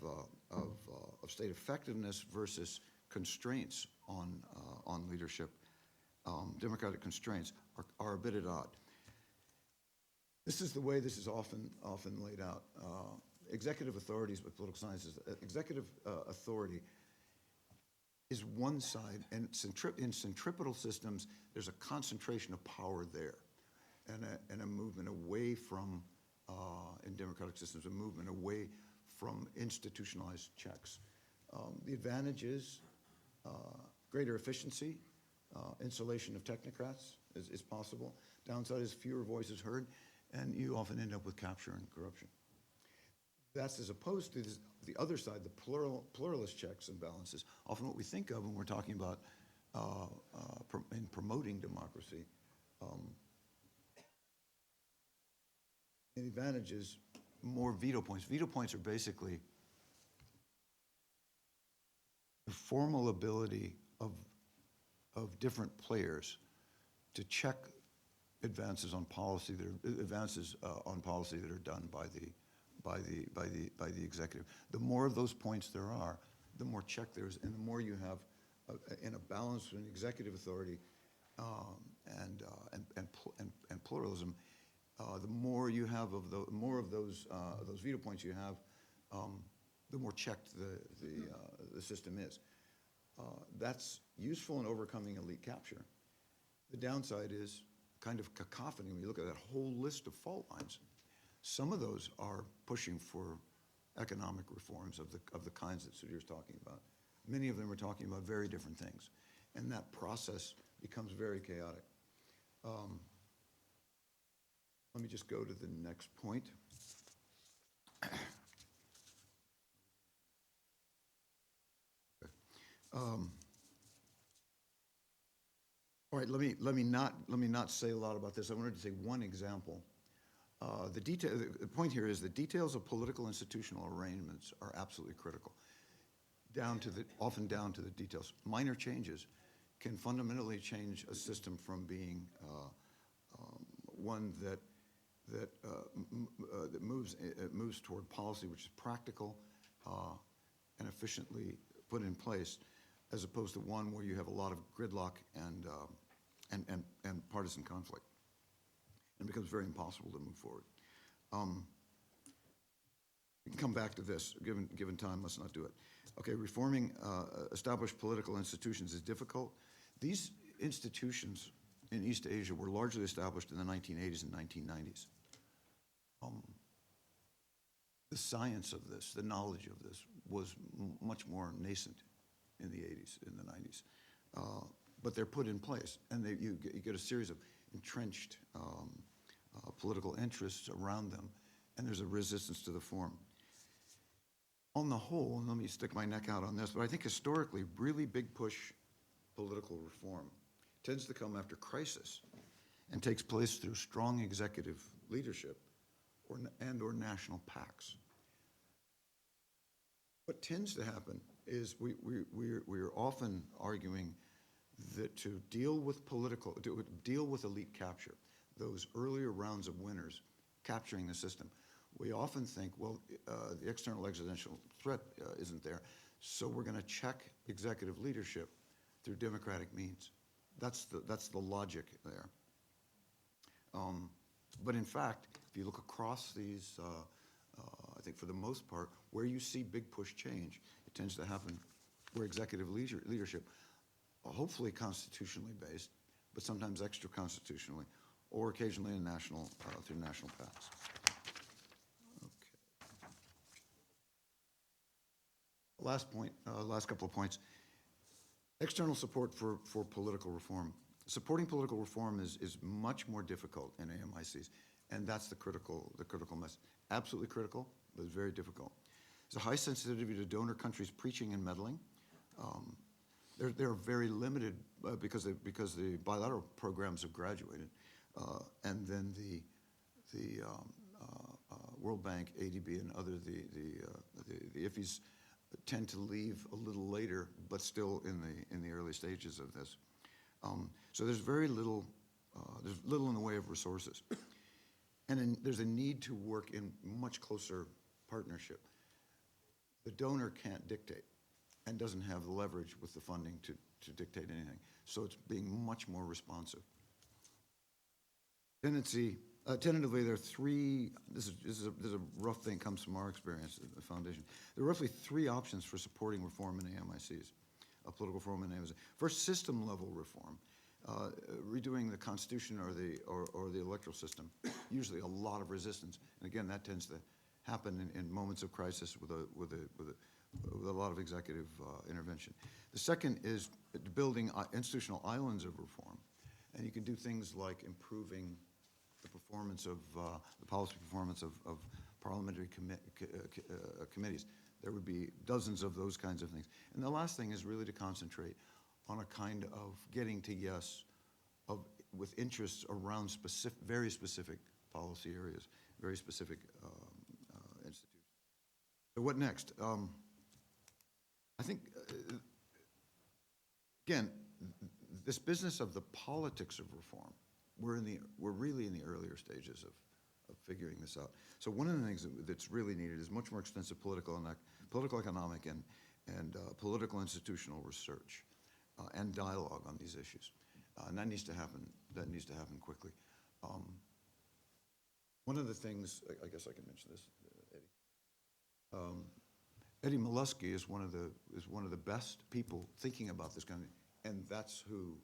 state effectiveness versus constraints on leadership, democratic constraints are a bit at odds. This is the way this is often laid out. Executive authorities with political sciences, executive authority is one side, and in centripetal systems, there's a concentration of power there, and a movement away from, in democratic systems, a movement away from institutionalized checks. The advantage is greater efficiency, insulation of technocrats is possible. Downside is fewer voices heard, and you often end up with capture and corruption. That's as opposed to the other side, the pluralist checks and balances. Often what we think of when we're talking about in promoting democracy, the advantage is more veto points. Veto points are basically the formal ability of different players to check advances on policy that are done by the executive. The more of those points there are, the more check there is, and the more you have in a balance between executive authority and pluralism. The more you have of those veto points you have, the more checked the system is. That's useful in overcoming elite capture. The downside is kind of cacophony when you look at that whole list of fault lines. Some of those are pushing for economic reforms of the kinds that Sudhir's talking about. Many of them are talking about very different things, and that process becomes very chaotic. Let me just go to the next point. All right, let me not say a lot about this. I wanted to say one example. The point here is the details of political institutional arrangements are absolutely critical, often down to the details. Minor changes can fundamentally change a system from being one that moves toward policy which is practical and efficiently put in place, as opposed to one where you have a lot of gridlock and partisan conflict. And it becomes very impossible to move forward. We can come back to this, given time, let's not do it. Okay, reforming established political institutions is difficult. These institutions in East Asia were largely established in the 1980s and 1990s. The science of this, the knowledge of this, was much more nascent in the 80s, in the 90s. But they're put in place, and you get a series of entrenched political interests around them, and there's a resistance to the form. On the whole, and let me stick my neck out on this, but I think historically, really big push political reform tends to come after crisis and takes place through strong executive leadership or national pacts. What tends to happen is we're often arguing that to deal with elite capture, those earlier rounds of winners capturing the system, we often think, well, the external existential threat isn't there, so we're going to check executive leadership through democratic means. That's the logic there. But in fact, if you look across these, I think for the most part, where you see big push change, it tends to happen where executive leadership, hopefully constitutionally based, but sometimes extra constitutionally, or occasionally in through national paths. Okay. Last point, last couple of points. External support for political reform. Supporting political reform is much more difficult in AMICs, and that's the critical message. Absolutely critical, but it's very difficult. There's a high sensitivity to donor countries preaching and meddling. They're very limited because the bilateral programs have graduated, and then the World Bank, ADB, and other the IFIs tend to leave a little later, but still in the early stages of this. So there's very little. There's little in the way of resources, and there's a need to work in much closer partnership. The donor can't dictate and doesn't have the leverage with the funding to dictate anything. So it's being much more responsive. Tentatively, there are three, this is a rough thing, comes from our experience at the foundation. There are roughly three options for supporting reform in AMICs, political reform in AMICs. First, system level reform. Redoing the Constitution or the electoral system, usually a lot of resistance. And again, that tends to happen in moments of crisis with a lot of executive intervention. The second is building institutional islands of reform. And you can do things like improving the performance of, the policy performance of parliamentary committees. There would be dozens of those kinds of things. And the last thing is really to concentrate on a kind of getting to yes with interests around very specific policy areas, very specific institutions. So what next? I think, again, this business of the politics of reform, we're really in the earlier stages of figuring this out. So one of the things that's really needed is much more extensive political, economic, and political institutional research and dialogue on these issues, and that needs to happen. That needs to happen quickly. One of the things, I guess I can mention this, Eddie. Eddie Molesky is one of the best people thinking about this kind of, and that's who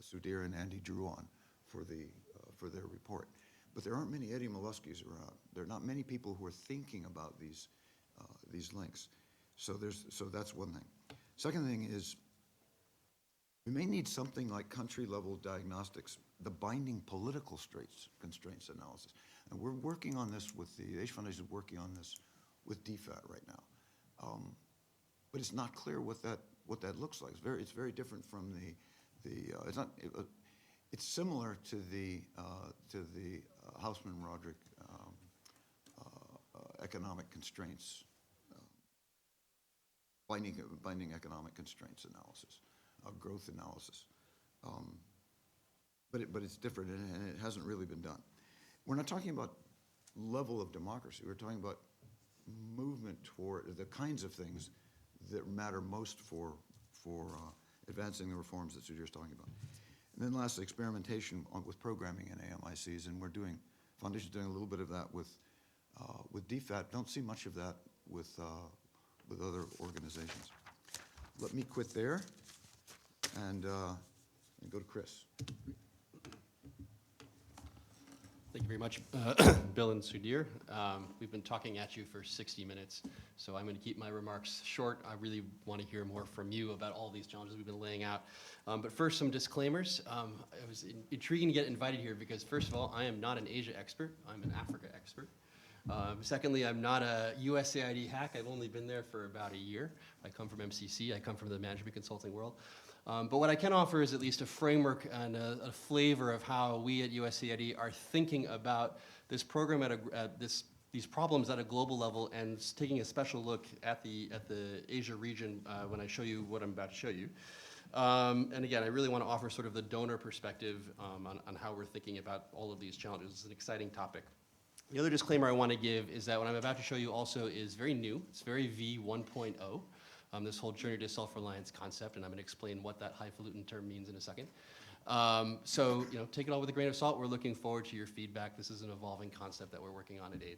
Sudhir and Andy drew on for their report. But there aren't many Eddie Moleskys around. There are not many people who are thinking about these links. So that's one thing. Second thing is, we may need something like country-level diagnostics, the binding political constraints analysis. And we're working on this with the Asia Foundation is working on this with DFAT right now. But it's not clear what that looks like. It's very different from it's similar to the Hausman-Roderick economic constraints, binding economic constraints analysis, growth analysis. But it's different, and it hasn't really been done. We're not talking about level of democracy. We're talking about movement toward the kinds of things that matter most for advancing the reforms that Sudhir's talking about. And then lastly, experimentation with programming in AMICs, and Foundation's doing a little bit of that with DFAT. Don't see much of that with other organizations. Let me quit there and go to Chris. Thank you very much, Bill and Sudhir. We've been talking at you for 60 minutes, so I'm going to keep my remarks short. I really want to hear more from you about all these challenges we've been laying out. But first, some disclaimers. It was intriguing to get invited here because, first of all, I am not an Asia expert. I'm an Africa expert. Secondly, I'm not a USAID hack. I've only been there for about a year. I come from MCC. I come from the management consulting world. But what I can offer is at least a framework and a flavor of how we at USAID are thinking about this program these problems at a global level, and taking a special look at the Asia region when I show you what I'm about to show you. And again, I really want to offer sort of the donor perspective on how we're thinking about all of these challenges. It's an exciting topic. The other disclaimer I want to give is that what I'm about to show you also is very new. It's very V 1.0. This whole journey to self-reliance concept, and I'm going to explain what that highfalutin term means in a second. So, take it all with a grain of salt. We're looking forward to your feedback. This is an evolving concept that we're working on at AID.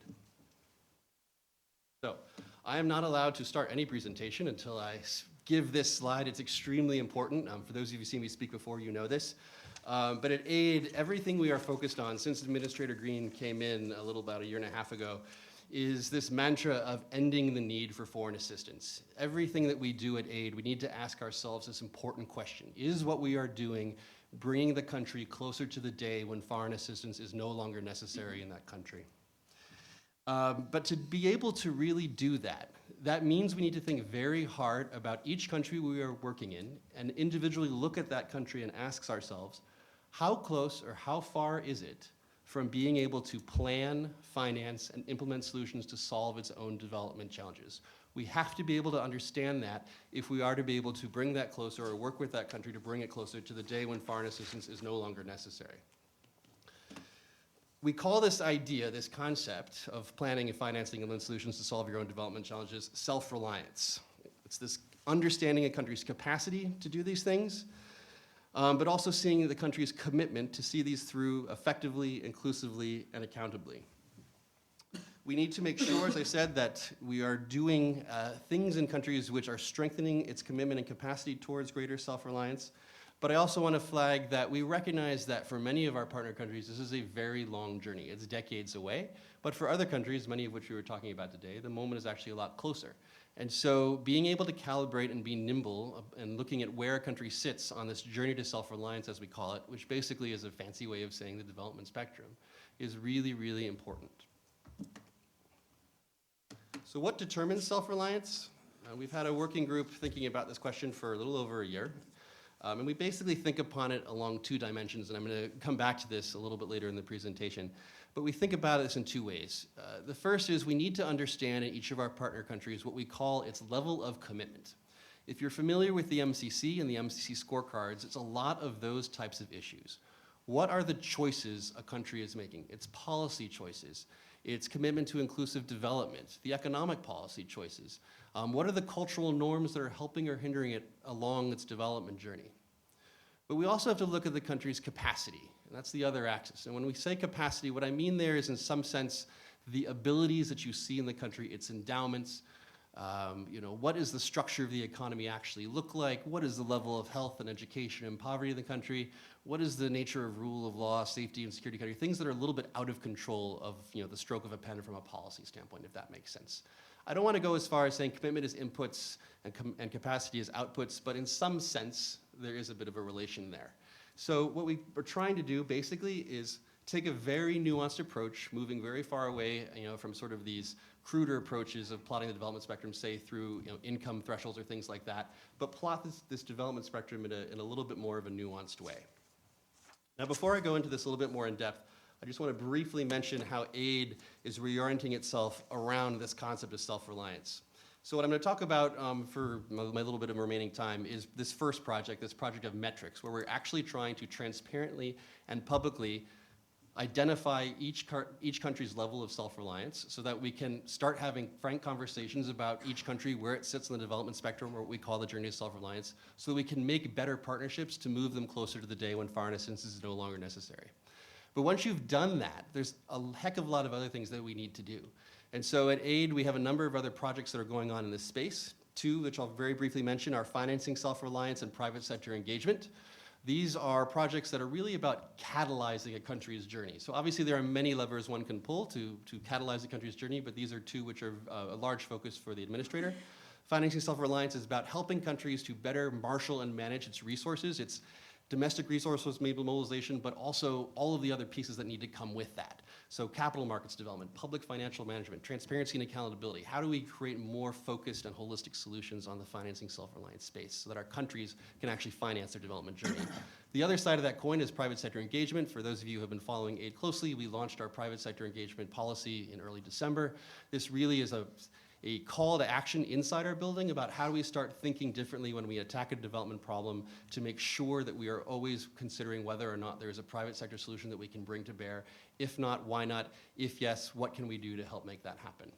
So, I am not allowed to start any presentation until I give this slide. It's extremely important. For those of you who've seen me speak before, you know this. But at AID, everything we are focused on since Administrator Green came in about a year and a half ago is this mantra of ending the need for foreign assistance. Everything that we do at AID, we need to ask ourselves this important question. Is what we are doing bringing the country closer to the day when foreign assistance is no longer necessary in that country? But to be able to really do that, that means we need to think very hard about each country we are working in and individually look at that country and ask ourselves, how close or how far is it from being able to plan, finance, and implement solutions to solve its own development challenges? We have to be able to understand that if we are to be able to bring that closer or work with that country to bring it closer to the day when foreign assistance is no longer necessary. We call this idea, this concept of planning and financing implement solutions to solve your own development challenges, self-reliance. It's this understanding a country's capacity to do these things, but also seeing the country's commitment to see these through effectively, inclusively, and accountably. We need to make sure, as I said, that we are doing things in countries which are strengthening its commitment and capacity towards greater self-reliance. But I also want to flag that we recognize that for many of our partner countries, this is a very long journey. It's decades away. But for other countries, many of which we were talking about today, the moment is actually a lot closer. And so being able to calibrate and be nimble and looking at where a country sits on this journey to self-reliance, as we call it, which basically is a fancy way of saying the development spectrum, is really, really important. So what determines self-reliance? We've had a working group thinking about this question for a little over a year. And we basically think upon it along two dimensions, and I'm going to come back to this a little bit later in the presentation. But we think about this in two ways. The first is we need to understand in each of our partner countries what we call its level of commitment. If you're familiar with the MCC and the MCC scorecards, it's a lot of those types of issues. What are the choices a country is making? Its policy choices, its commitment to inclusive development, the economic policy choices. What are the cultural norms that are helping or hindering it along its development journey? But we also have to look at the country's capacity, and that's the other axis. And when we say capacity, what I mean there is in some sense the abilities that you see in the country, its endowments, what does the structure of the economy actually look like? What is the level of health and education and poverty in the country? What is the nature of rule of law, safety and security country? Things that are a little bit out of control of the stroke of a pen from a policy standpoint, if that makes sense. I don't want to go as far as saying commitment is inputs and capacity is outputs, but in some sense, there is a bit of a relation there. So what we are trying to do basically is take a very nuanced approach, moving very far away from sort of these cruder approaches of plotting the development spectrum, say through income thresholds or things like that, but plot this development spectrum in a little bit more of a nuanced way. Now, before I go into this a little bit more in depth, I just want to briefly mention how aid is reorienting itself around this concept of self-reliance. So what I'm going to talk about for my little bit of remaining time is this first project, this project of metrics, where we're actually trying to transparently and publicly identify each country's level of self-reliance so that we can start having frank conversations about each country, where it sits in the development spectrum, or what we call the journey of self-reliance, so that we can make better partnerships to move them closer to the day when foreign assistance is no longer necessary. But once you've done that, there's a heck of a lot of other things that we need to do. And so at AID, we have a number of other projects that are going on in this space. Two, which I'll very briefly mention, are financing self-reliance and private sector engagement. These are projects that are really about catalyzing a country's journey. So obviously there are many levers one can pull to catalyze a country's journey, but these are two which are a large focus for the administrator. Financing self-reliance is about helping countries to better marshal and manage its resources, its domestic resources mobilization, but also all of the other pieces that need to come with that. So capital markets development, public financial management, transparency and accountability. How do we create more focused and holistic solutions on the financing self-reliance space so that our countries can actually finance their development journey? The other side of that coin is private sector engagement. For those of you who have been following AID closely, we launched our private sector engagement policy in early December. This really is a call to action inside our building about how do we start thinking differently when we attack a development problem to make sure that we are always considering whether or not there is a private sector solution that we can bring to bear. If not, why not? If yes, what can we do to help make that happen?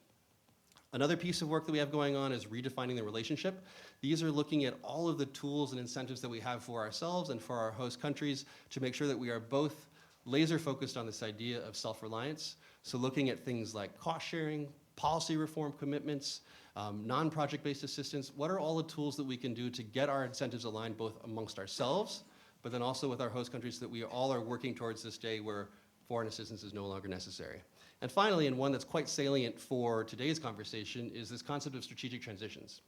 Another piece of work that we have going on is redefining the relationship. These are looking at all of the tools and incentives that we have for ourselves and for our host countries to make sure that we are both laser focused on this idea of self-reliance. So looking at things like cost sharing, policy reform commitments, non-project-based assistance. What are all the tools that we can do to get our incentives aligned both amongst ourselves, but then also with our host countries so that we all are working towards this day where foreign assistance is no longer necessary. And finally, and one that's quite salient for today's conversation, is this concept of strategic transitions.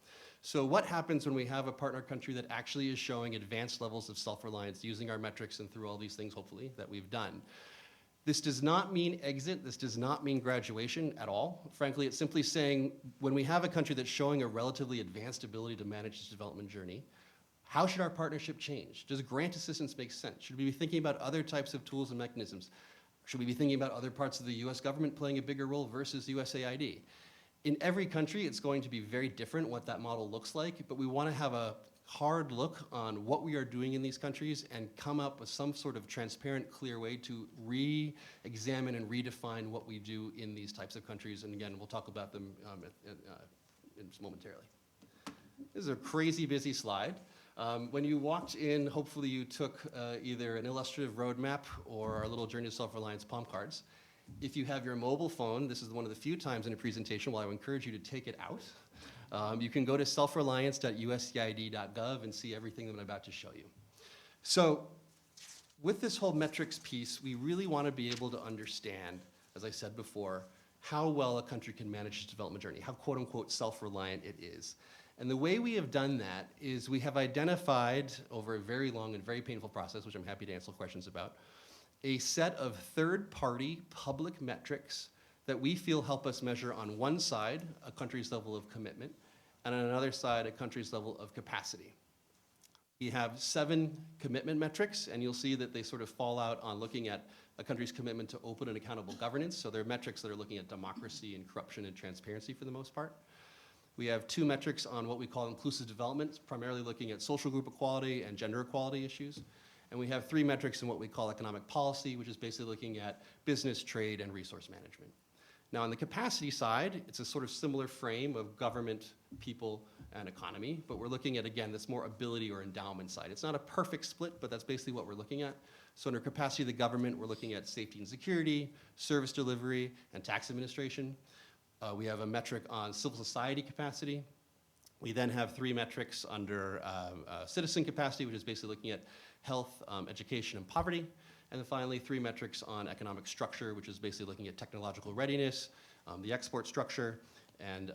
So what happens when we have a partner country that actually is showing advanced levels of self-reliance using our metrics and through all these things, hopefully, that we've done? This does not mean exit. This does not mean graduation at all. Frankly, it's simply saying when we have a country that's showing a relatively advanced ability to manage its development journey, how should our partnership change? Does grant assistance make sense? Should we be thinking about other types of tools and mechanisms? Should we be thinking about other parts of the US government playing a bigger role versus USAID? In every country, it's going to be very different what that model looks like, but we want to have a hard look on what we are doing in these countries and come up with some sort of transparent, clear way to re-examine and redefine what we do in these types of countries. And again, we'll talk about them momentarily. This is a crazy busy slide. When you walked in, hopefully you took either an illustrative roadmap or our little Journey to Self-Reliance palm cards. If you have your mobile phone, this is one of the few times in a presentation where I would encourage you to take it out. You can go to selfreliance.uscaid.gov and see everything that I'm about to show you. So with this whole metrics piece, we really want to be able to understand, as I said before, how well a country can manage its development journey, how quote unquote self-reliant it is. And the way we have done that is we have identified over a very long and very painful process, which I'm happy to answer questions about, a set of third-party public metrics that we feel help us measure on one side a country's level of commitment and on another side a country's level of capacity. We have 7 commitment metrics, and you'll see that they sort of fall out on looking at a country's commitment to open and accountable governance. So they're metrics that are looking at democracy and corruption and transparency for the most part. We have 2 metrics on what we call inclusive development, primarily looking at social group equality and gender equality issues. And we have 3 metrics in what we call economic policy, which is basically looking at business, trade, and resource management. Now, on the capacity side, it's a sort of similar frame of government, people, and economy, but we're looking at, again, this more ability or endowment side. It's not a perfect split, but that's basically what we're looking at. So under capacity of the government, we're looking at safety and security, service delivery, and tax administration. We have a metric on civil society capacity. We then have 3 metrics under citizen capacity, which is basically looking at health, education, and poverty. And then finally, 3 metrics on economic structure, which is basically looking at technological readiness, the export structure, and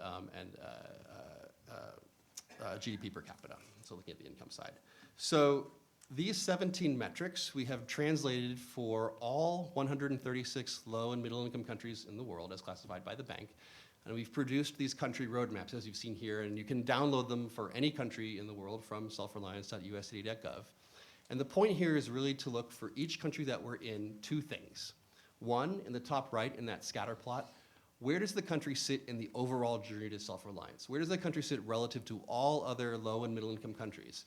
GDP per capita, so looking at the income side. So these 17 metrics we have translated for all 136 low and middle income countries in the world as classified by the bank. And we've produced these country roadmaps, as you've seen here, and you can download them for any country in the world from self-reliance.usda.gov. And the point here is really to look for each country that we're in 2 things. One, in the top right in that scatter plot, where does the country sit in the overall journey to self-reliance? Where does the country sit relative to all other low and middle income countries?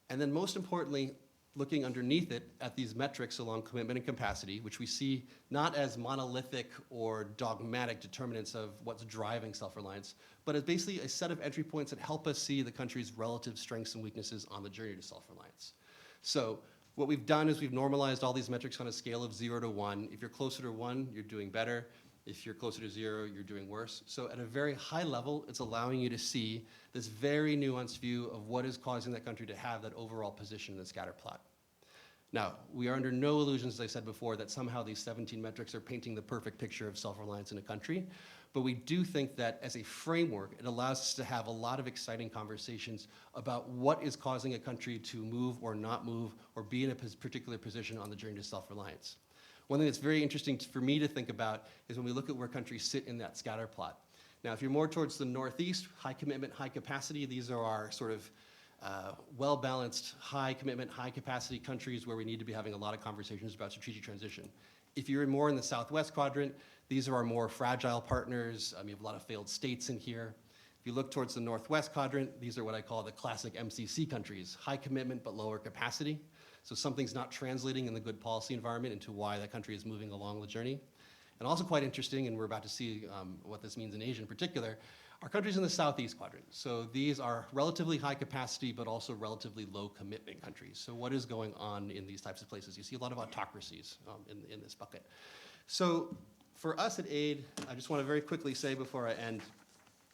And then most importantly, looking underneath it at these metrics along commitment and capacity, which we see not as monolithic or dogmatic determinants of what's driving self-reliance, but as basically a set of entry points that help us see the country's relative strengths and weaknesses on the journey to self-reliance. So what we've done is we've normalized all these metrics on a scale of 0 to 1. If you're closer to 1, you're doing better. If you're closer to 0, you're doing worse. So at a very high level, it's allowing you to see this very nuanced view of what is causing that country to have that overall position in the scatter plot. Now, we are under no illusions, as I said before, that somehow these 17 metrics are painting the perfect picture of self-reliance in a country, but we do think that as a framework, it allows us to have a lot of exciting conversations about what is causing a country to move or not move or be in a particular position on the journey to self-reliance. One thing that's very interesting for me to think about is when we look at where countries sit in that scatter plot. Now, if you're more towards the northeast, high commitment, high capacity, these are our sort of well-balanced, high commitment, high capacity countries where we need to be having a lot of conversations about strategic transition. If you're more in the southwest quadrant, these are our more fragile partners. You have a lot of failed states in here. If you look towards the northwest quadrant, these are what I call the classic MCC countries, high commitment but lower capacity. So something's not translating in the good policy environment into why that country is moving along the journey. And also quite interesting, and we're about to see what this means in Asia in particular, are countries in the southeast quadrant. So these are relatively high capacity, but also relatively low commitment countries. So what is going on in these types of places? You see a lot of autocracies in this bucket. So for us at AID, I just want to very quickly say before I end,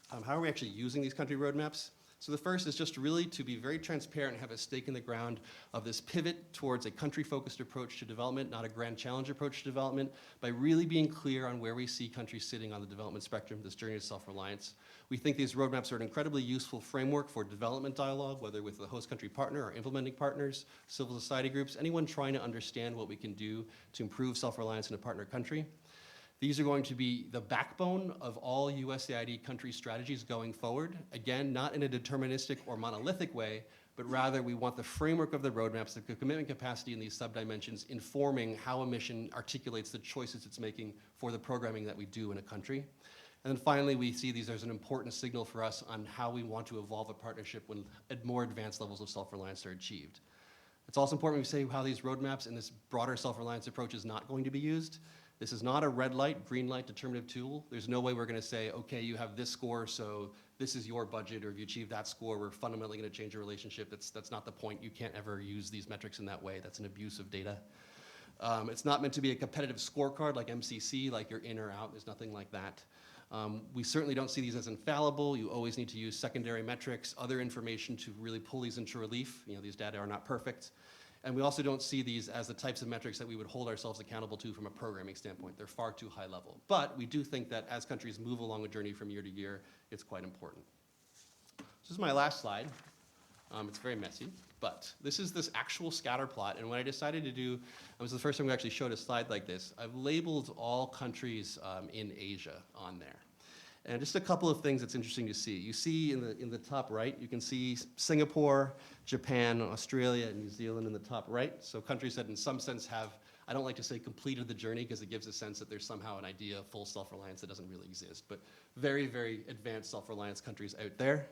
how are we actually using these country roadmaps? So the first is just really to be very transparent and have a stake in the ground of this pivot towards a country-focused approach to development, not a grand challenge approach to development, by really being clear on where we see countries sitting on the development spectrum, this journey to self-reliance. We think these roadmaps are an incredibly useful framework for development dialogue, whether with the host country partner or implementing partners, civil society groups, anyone trying to understand what we can do to improve self-reliance in a partner country. These are going to be the backbone of all USAID country strategies going forward. Again, not in a deterministic or monolithic way, but rather we want the framework of the roadmaps, the commitment capacity in these subdimensions informing how a mission articulates the choices it's making for the programming that we do in a country. And then finally, we see these as an important signal for us on how we want to evolve a partnership when more advanced levels of self-reliance are achieved. It's also important we say how these roadmaps and this broader self-reliance approach is not going to be used. This is not a red light, green light determinative tool. There's no way we're going to say, okay, you have this score, so this is your budget, or if you achieve that score, we're fundamentally going to change your relationship. That's not the point. You can't ever use these metrics in that way. That's an abuse of data. It's not meant to be a competitive scorecard like MCC, like you're in or out. There's nothing like that. We certainly don't see these as infallible. You always need to use secondary metrics, other information to really pull these into relief. You know, these data are not perfect. And we also don't see these as the types of metrics that we would hold ourselves accountable to from a programming standpoint. They're far too high level. But we do think that as countries move along a journey from year to year, it's quite important. This is my last slide. It's very messy, but this is this actual scatter plot. And what I decided to do, it was the first time we actually showed a slide like this. I've labeled all countries in Asia on there. And just a couple of things that's interesting to see. You see in the top right, you can see Singapore, Japan, Australia, and New Zealand in the top right. So countries that in some sense have, I don't like to say completed the journey because it gives a sense that there's somehow an idea of full self-reliance that doesn't really exist, but very, very advanced self-reliance countries out there.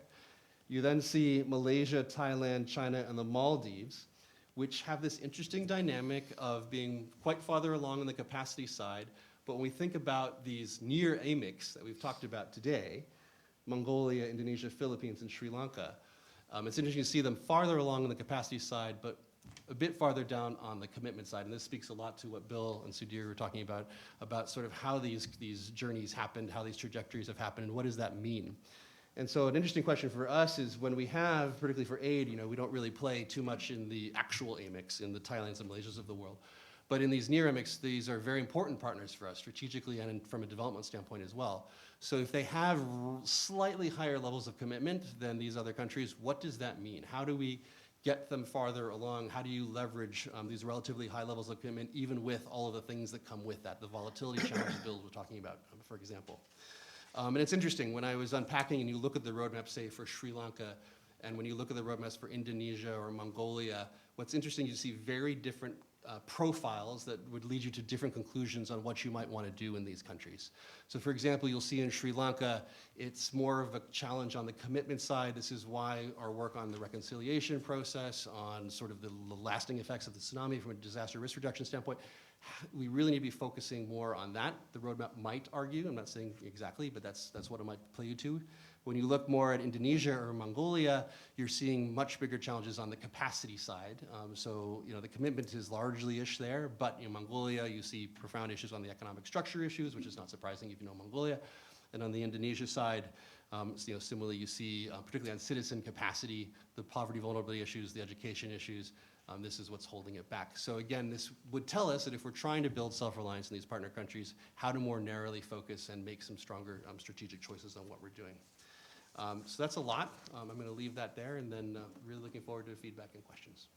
You then see Malaysia, Thailand, China, and the Maldives, which have this interesting dynamic of being quite farther along on the capacity side, But when we think about these near AMICs that we've talked about today, Mongolia, Indonesia, Philippines, and Sri Lanka, it's interesting to see them farther along on the capacity side, but a bit farther down on the commitment side. And this speaks a lot to what Bill and Sudhir were talking about sort of how these journeys happened, how these trajectories have happened, and what does that mean? And so an interesting question for us is when we have, particularly for aid, we don't really play too much in the actual AMICs, in the Thailands and Malaysias of the world. But in these near AMICs, these are very important partners for us strategically and from a development standpoint as well. So if they have slightly higher levels of commitment than these other countries, what does that mean? How do we get them farther along? How do you leverage these relatively high levels of commitment, even with all of the things that come with that, the volatility challenges Bill was talking about, for example? And it's interesting, when I was unpacking and you look at the roadmap, say, for Sri Lanka, and when you look at the roadmaps for Indonesia or Mongolia, what's interesting, you see very different profiles that would lead you to different conclusions on what you might want to do in these countries. So for example, you'll see in Sri Lanka, it's more of a challenge on the commitment side. This is why our work on the reconciliation process, on sort of the lasting effects of the tsunami from a disaster risk reduction standpoint, we really need to be focusing more on that. The roadmap might argue, I'm not saying exactly, but that's what it might play you to. When you look more at Indonesia or Mongolia, you're seeing much bigger challenges on the capacity side. So the commitment is largely-ish there, but in Mongolia, you see profound issues on the economic structure issues, which is not surprising if you know Mongolia. And on the Indonesia side, similarly, you see, particularly on citizen capacity, the poverty vulnerability issues, the education issues. This is what's holding it back. So again, this would tell us that if we're trying to build self-reliance in these partner countries, how to more narrowly focus and make some stronger strategic choices on what we're doing. So that's a lot. I'm going to leave that there, and then really looking forward to feedback and questions.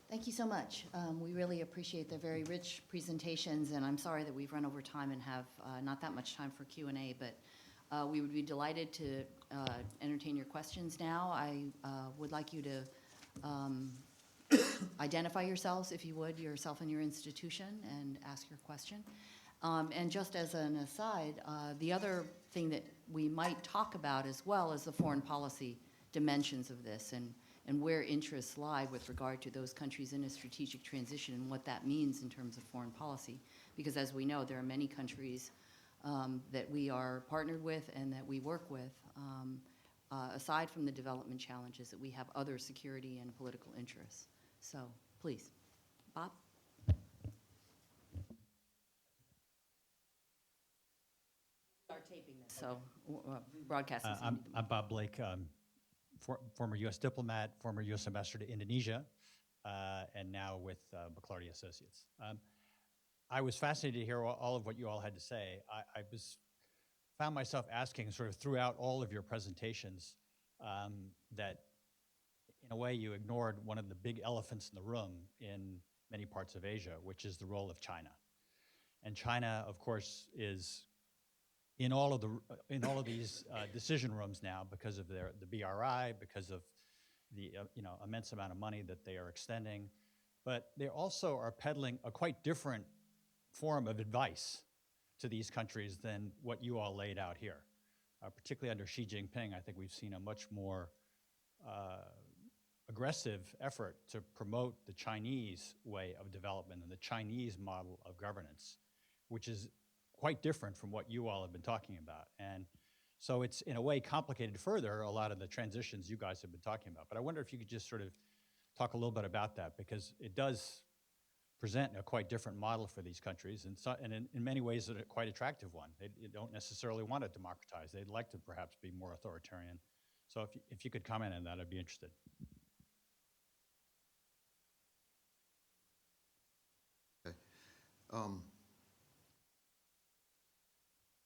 Thank you so much. We really appreciate the very rich presentations, and I'm sorry that we've run over time and have not that much time for Q&A, but we would be delighted to entertain your questions now. I would like you to identify yourselves, if you would, yourself and your institution, and ask your question. And just as an aside, the other thing that we might talk about as well is the foreign policy dimensions of this and where interests lie with regard to those countries in a strategic transition and what that means in terms of foreign policy. Because as we know, there are many countries that we are partnered with and that we work with, aside from the development challenges, that we have other security and political interests. So please, Bob? We are taping this, so broadcasting. I'm Bob Blake, former U.S. diplomat, former U.S. ambassador to Indonesia, and now with McClarty Associates. I was fascinated to hear all of what you all had to say. I found myself asking sort of throughout all of your presentations that in a way you ignored one of the big elephants in the room in many parts of Asia, which is the role of China. And China, of course, is in all of these decision rooms now because of the BRI, because of the immense amount of money that they are extending. But they also are peddling a quite different form of advice to these countries than what you all laid out here. Particularly under Xi Jinping, I think we've seen a much more aggressive effort to promote the Chinese way of development and the Chinese model of governance, which is quite different from what you all have been talking about. And so it's, in a way, complicated further a lot of the transitions you guys have been talking about. But I wonder if you could just sort of talk a little bit about that, because it does present a quite different model for these countries, and in many ways a quite attractive one. They don't necessarily want to democratize. They'd like to perhaps be more authoritarian. So if you could comment on that, I'd be interested. Okay.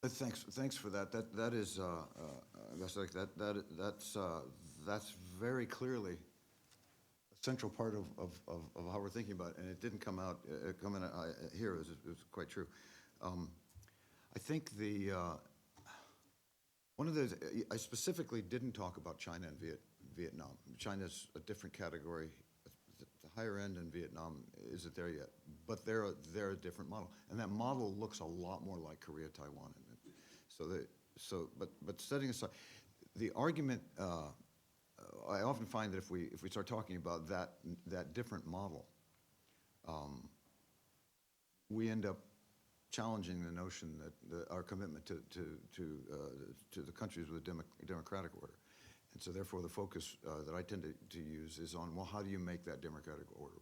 Thanks for that. That is that's very clearly a central part of how we're thinking about it, and it didn't come out here. It was quite true. I think one of the I specifically didn't talk about China and Vietnam. China's a different category. The higher end in Vietnam isn't there yet, but they're a different model, and that model looks a lot more like Korea, Taiwan. But setting aside the argument, I often find that if we start talking about that different model, we end up challenging the notion that our commitment to the countries with a democratic order. And so therefore the focus that I tend to use is on, well, how do you make that democratic order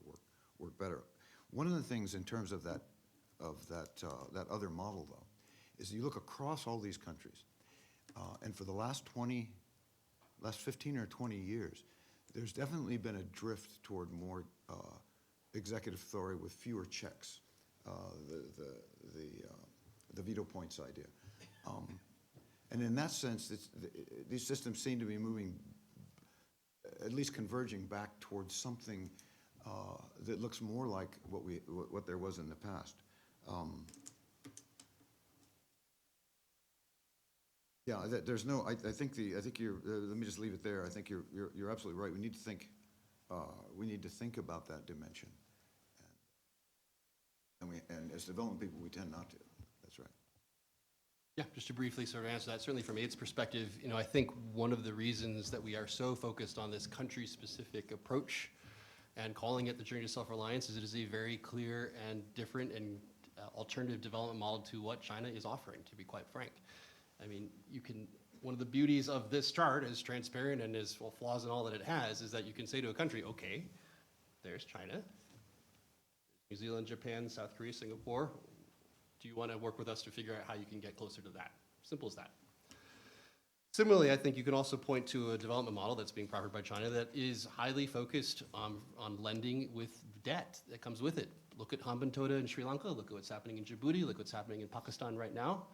work better? One of the things in terms of that other model, though, is you look across all these countries, and for the last 15 or 20 years, there's definitely been a drift toward more executive authority with fewer checks, the veto points idea. And in that sense, these systems seem to be moving, at least converging back towards something that looks more like what there was in the past. Yeah, there's no. I think you're. Let me just leave it there. I think you're absolutely right. We need to think. We need to think about that dimension. And as development people, we tend not to. That's right. Yeah, just to briefly sort of answer that, certainly from AID's perspective, I think one of the reasons that we are so focused on this country-specific approach and calling it the journey to self-reliance is it is a very clear and different and alternative development model to what China is offering, to be quite frank. I mean, one of the beauties of this chart, as transparent and as well flaws and all that it has, is that you can say to a country, okay, there's China, New Zealand, Japan, South Korea, Singapore. Do you want to work with us to figure out how you can get closer to that? Simple as that. Similarly, I think you can also point to a development model that's being proffered by China that is highly focused on lending with debt that comes with it. Look at Hambantota in Sri Lanka, look at what's happening in Djibouti, look what's happening in Pakistan right now.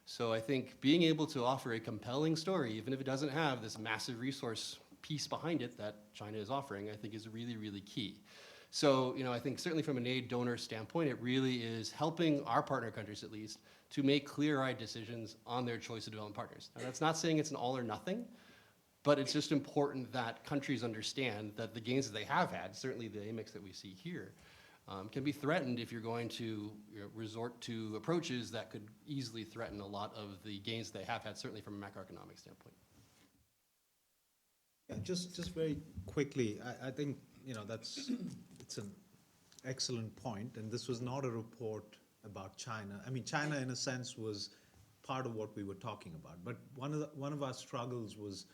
So I think being able to offer a compelling story, even if it doesn't have this massive resource piece behind it that China is offering, I think is really, really key. So, I think certainly from an aid donor standpoint, it really is helping our partner countries, at least, to make clear-eyed decisions on their choice of development partners. Now, that's not saying it's an all or nothing, but it's just important that countries understand that the gains that they have had, certainly the AMICs that we see here, can be threatened if you're going to resort to approaches that could easily threaten a lot of the gains they have had, certainly from a macroeconomic standpoint. Yeah, just very quickly, I think it's an excellent point, and this was not a report about China. I mean, China, in a sense, was part of what we were talking about. But one of our struggles was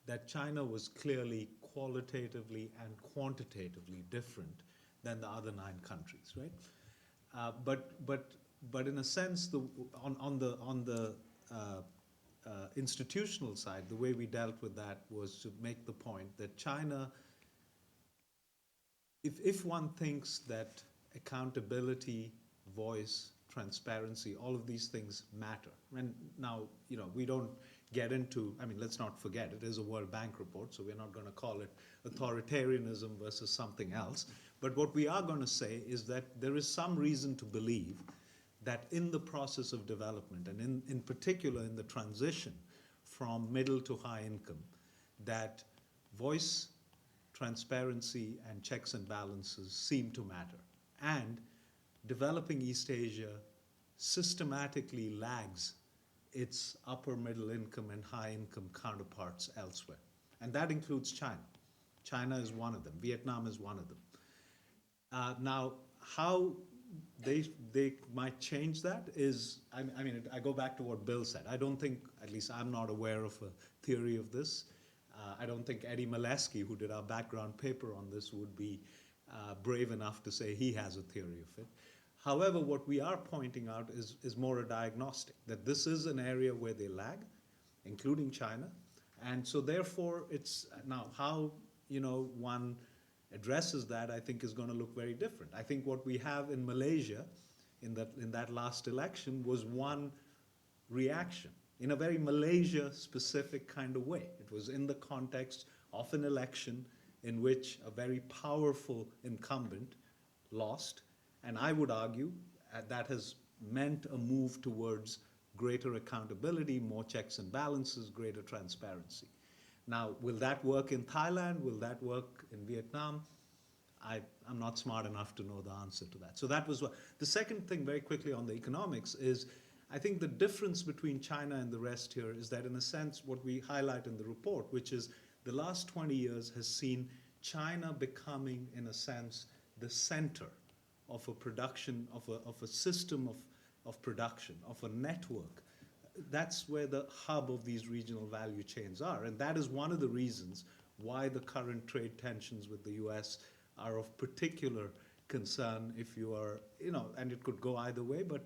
that China was clearly qualitatively and quantitatively different than the other 9 countries, right? But in a sense, on the institutional side, the way we dealt with that was to make the point that China, if one thinks that accountability, voice, transparency, all of these things matter. And now, we don't get into, let's not forget, it is a World Bank report, so we're not going to call it authoritarianism versus something else. But what we are going to say is that there is some reason to believe that in the process of development, and in particular in the transition from middle to high income, that voice, transparency, and checks and balances seem to matter. And developing East Asia systematically lags its upper middle income and high income counterparts elsewhere. And that includes China. China is one of them. Vietnam is one of them. Now, how they might change that is, I go back to what Bill said. I don't think, at least I'm not aware of a theory of this. I don't think Eddie Molesky, who did our background paper on this, would be brave enough to say he has a theory of it. However, what we are pointing out is more a diagnostic, that this is an area where they lag, including China. And so therefore, it's now how one addresses that, I think, is going to look very different. I think what we have in Malaysia in that last election was one reaction in a very Malaysia-specific kind of way. It was in the context of an election in which a very powerful incumbent lost, and I would argue that has meant a move towards greater accountability, more checks and balances, greater transparency. Now, will that work in Thailand? Will that work in Vietnam? I'm not smart enough to know the answer to that. So that was what. The second thing, very quickly on the economics, is I think the difference between China and the rest here is that, in a sense, what we highlight in the report, which is the last 20 years has seen China becoming, in a sense, the center of a production, of a system of production, of a network. That's where the hub of these regional value chains are. And that is one of the reasons why the current trade tensions with the US are of particular concern if you are, and it could go either way, but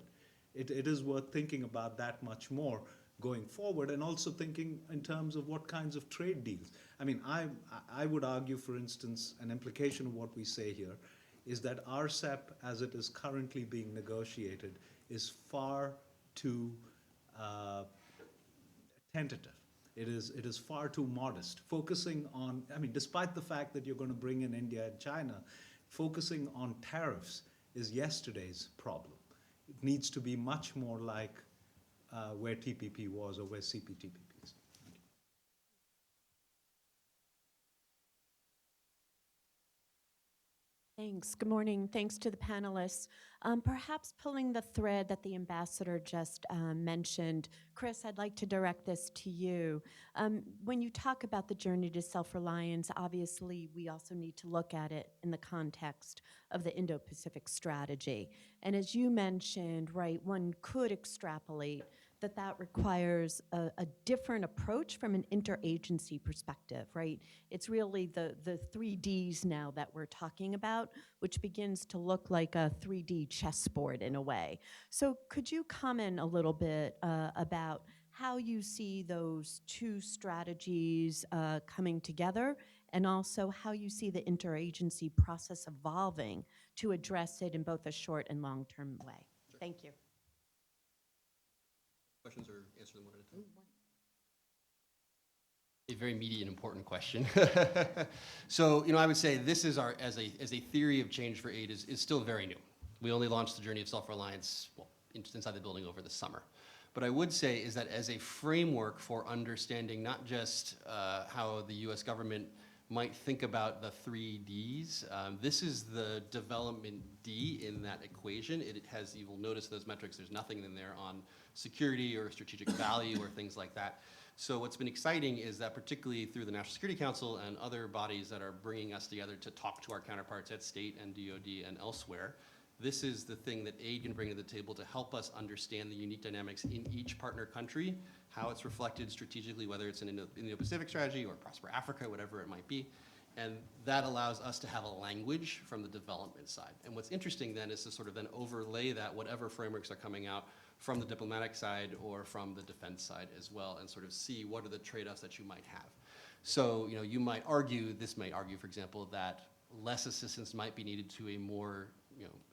it is worth thinking about that much more going forward, and also thinking in terms of what kinds of trade deals. I mean, I would argue, for instance, an implication of what we say here is that RCEP, as it is currently being negotiated, is far too tentative. It is far too modest. Focusing on, despite the fact that you're going to bring in India and China, focusing on tariffs is yesterday's problem. It needs to be much more like where TPP was or where CPTPP is. Thanks. Good morning. Thanks to the panelists. Perhaps pulling the thread that the ambassador just mentioned, Chris, I'd like to direct this to you. When you talk about the journey to self-reliance, obviously we also need to look at it in the context of the Indo-Pacific strategy. And as you mentioned, right, one could extrapolate that requires a different approach from an interagency perspective, right? It's really the 3Ds now that we're talking about, which begins to look like a 3D chessboard in a way. So could you comment a little bit about how you see those two strategies coming together, and also how you see the interagency process evolving to address it in both a short and long-term way? Sure. Thank you. Questions, or answer them one at a time? A very meaty and important question. So, I would say this is as a theory of change for aid is still very new. We only launched the journey of self-reliance, inside the building over the summer. But I would say is that as a framework for understanding not just how the US government might think about the 3Ds, this is the development D in that equation. It has, you will notice those metrics, there's nothing in there on security or strategic value or things like that. So what's been exciting is that particularly through the National Security Council and other bodies that are bringing us together to talk to our counterparts at state and DoD and elsewhere, this is the thing that aid can bring to the table to help us understand the unique dynamics in each partner country, how it's reflected strategically, whether it's in the Indo-Pacific strategy or Prosper Africa, whatever it might be. And that allows us to have a language from the development side. And what's interesting then is to sort of then overlay that, whatever frameworks are coming out from the diplomatic side or from the defense side as well, and sort of see what are the trade-offs that you might have. So, you might argue, for example, that less assistance might be needed to a more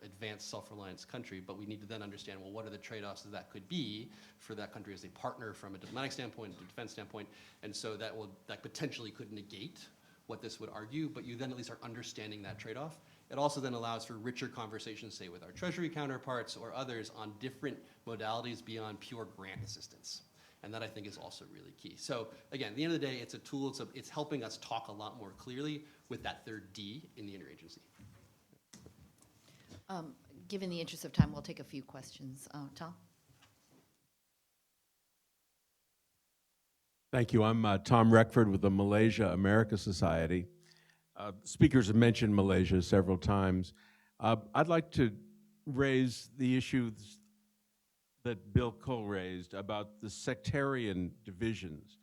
advanced self-reliance country, but we need to then understand, well, what are the trade-offs that could be for that country as a partner from a diplomatic standpoint, a defense standpoint, and so that potentially could negate what this would argue, but you then at least are understanding that trade-off. It also then allows for richer conversations, say, with our Treasury counterparts or others on different modalities beyond pure grant assistance. And that, I think, is also really key. So again, at the end of the day, it's a tool, it's helping us talk a lot more clearly with that third D in the interagency. Given the interest of time, we'll take a few questions. Tom? Thank you. I'm Tom Reckford with the Malaysia America Society. Speakers have mentioned Malaysia several times. I'd like to raise the issues that Bill Cole raised about the sectarian divisions.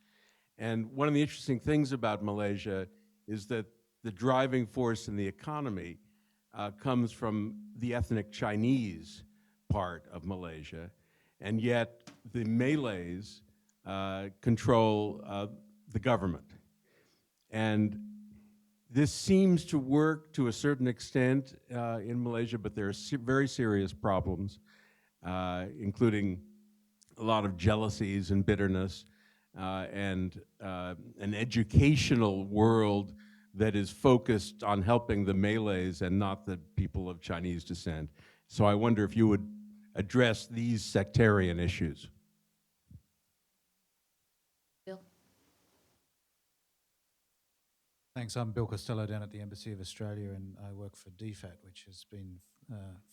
And one of the interesting things about Malaysia is that the driving force in the economy comes from the ethnic Chinese part of Malaysia, and yet the Malays control the government. And this seems to work to a certain extent in Malaysia, but there are very serious problems, including a lot of jealousies and bitterness, and an educational world that is focused on helping the Malays and not the people of Chinese descent. So I wonder if you would address these sectarian issues. Bill? Thanks. I'm Bill Costello down at the Embassy of Australia, and I work for DFAT, which has been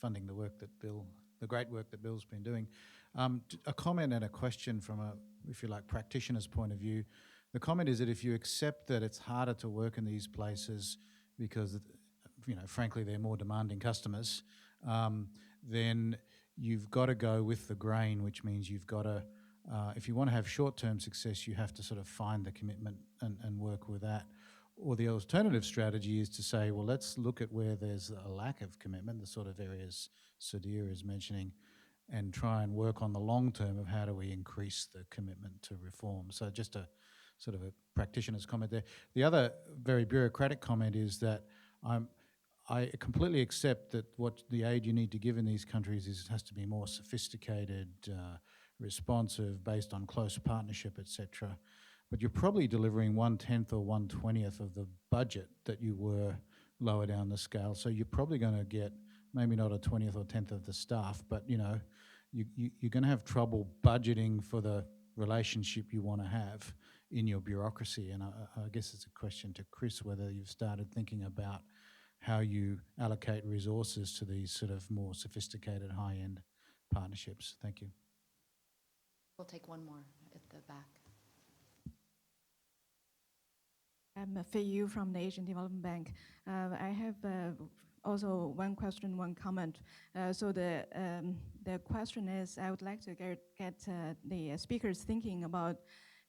funding the work that the great work that Bill's been doing. A comment and a question from a, if you like, practitioner's point of view. The comment is that if you accept that it's harder to work in these places because, frankly, they're more demanding customers, then you've got to go with the grain, which means you've got to, if you want to have short-term success, you have to sort of find the commitment and work with that. Or the alternative strategy is to say, well, let's look at where there's a lack of commitment, the sort of areas Sudhir is mentioning, and try and work on the long term of how do we increase the commitment to reform. So just a sort of a practitioner's comment there. The other very bureaucratic comment is that I completely accept that what the aid you need to give in these countries has to be more sophisticated, responsive, based on close partnership, etc. But you're probably delivering 1/10 or 1/20th of the budget that you were lower down the scale. So you're probably going to get maybe not a 20th or 10th of the staff, but you're going to have trouble budgeting for the relationship you want to have in your bureaucracy. And I guess it's a question to Chris whether you've started thinking about how you allocate resources to these sort of more sophisticated high-end partnerships. Thank you. We'll take one more at the back. I'm Fei Yu from the Asian Development Bank. I have also one question, one comment. So the question is, I would like to get the speakers thinking about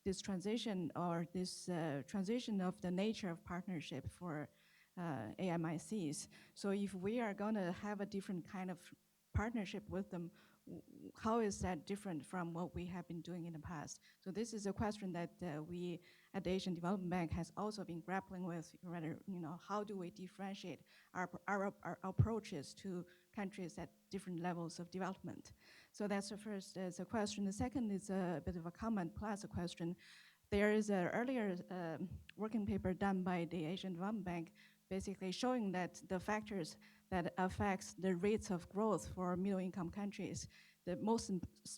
this transition or this transition of the nature of partnership for AMICs. So if we are going to have a different kind of partnership with them, how is that different from what we have been doing in the past? So this is a question that we at the Asian Development Bank has also been grappling with. Rather, how do we differentiate our approaches to countries at different levels of development? So that's the first is a question. The second is a bit of a comment plus a question. There is an earlier working paper done by the Asian Development Bank basically showing that the factors that affects the rates of growth for middle-income countries, the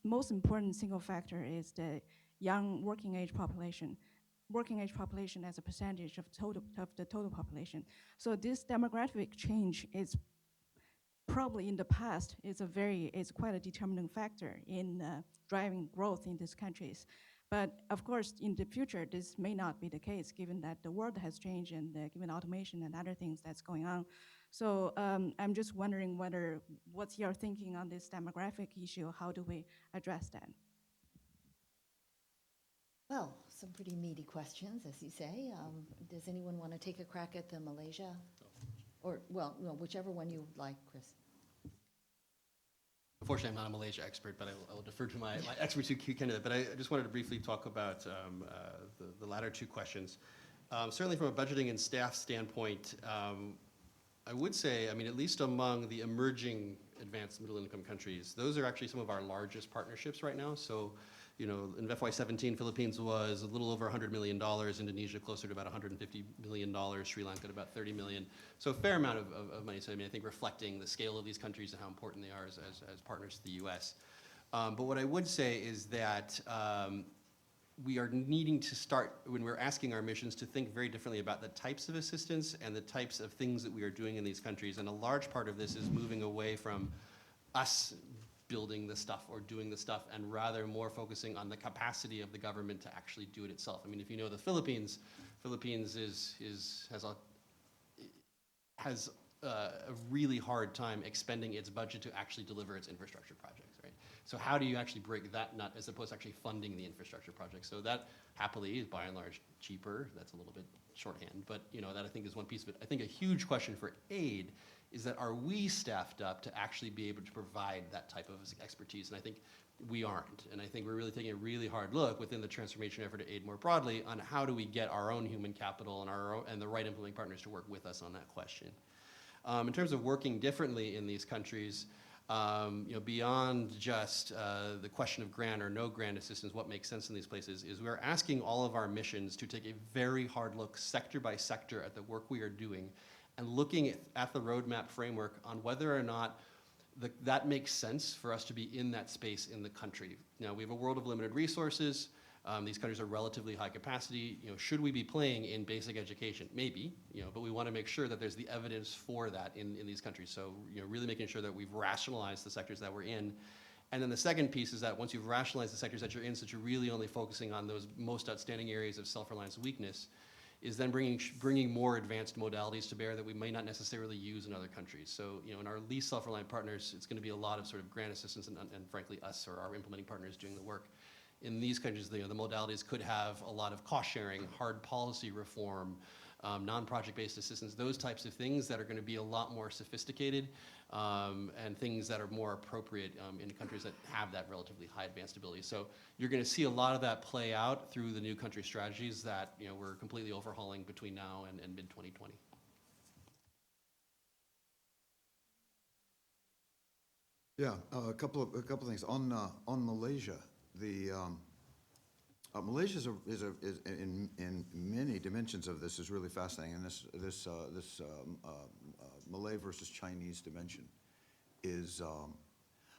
most important single factor is the young working-age population. Working-age population as a percentage of the total population. So this demographic change is probably in the past is quite a determining factor in driving growth in these countries. But of course, in the future, this may not be the case, given that the world has changed and given automation and other things that's going on. So I'm just wondering what's your thinking on this demographic issue? How do we address that? Well, some pretty meaty questions, as you say. Does anyone want to take a crack at the Malaysia? Or, well, whichever one you like, Chris. Unfortunately, I'm not a Malaysia expert, but I will defer to my experts who can do that. But I just wanted to briefly talk about the latter two questions. Certainly from a budgeting and staff standpoint, I would say, at least among the emerging advanced middle-income countries, those are actually some of our largest partnerships right now. So, in FY17, Philippines was a little over $100 million, Indonesia closer to about $150 million, Sri Lanka at about $30 million. So a fair amount of money. So I think reflecting the scale of these countries and how important they are as partners to the US. But what I would say is that we are needing to start, when we're asking our missions, to think very differently about the types of assistance and the types of things that we are doing in these countries. And a large part of this is moving away from us building the stuff or doing the stuff, and rather more focusing on the capacity of the government to actually do it itself. If you know the Philippines has a really hard time expending its budget to actually deliver its infrastructure projects, right? So how do you actually break that nut as opposed to actually funding the infrastructure projects? So that happily is by and large cheaper. That's a little bit shorthand, but that I think is one piece of it. I think a huge question for aid is that are we staffed up to actually be able to provide that type of expertise? And I think we aren't. And I think we're really taking a really hard look within the transformation effort to aid more broadly on how do we get our own human capital and the right implementing partners to work with us on that question. In terms of working differently in these countries, beyond just the question of grant or no grant assistance, what makes sense in these places is we're asking all of our missions to take a very hard look sector by sector at the work we are doing and looking at the roadmap framework on whether or not that makes sense for us to be in that space in the country. Now, we have a world of limited resources. These countries are relatively high capacity. Should we be playing in basic education? Maybe, but we want to make sure that there's the evidence for that in these countries. So, really making sure that we've rationalized the sectors that we're in. And then the second piece is that once you've rationalized the sectors that you're in, so that you're really only focusing on those most outstanding areas of self-reliance weakness, is then bringing more advanced modalities to bear that we may not necessarily use in other countries. So, you know, in our least self-reliant partners, it's going to be a lot of sort of grant assistance and frankly, us or our implementing partners doing the work. In these countries, you know, the modalities could have a lot of cost sharing, hard policy reform, non-project-based assistance, those types of things that are going to be a lot more sophisticated and things that are more appropriate in countries that have that relatively high advanced ability. So you're going to see a lot of that play out through the new country strategies that, you know, we're completely overhauling between now and mid-2020. Yeah, a couple of things on Malaysia. The Malaysia is in many dimensions of this is really fascinating, and this Malay versus Chinese dimension is, I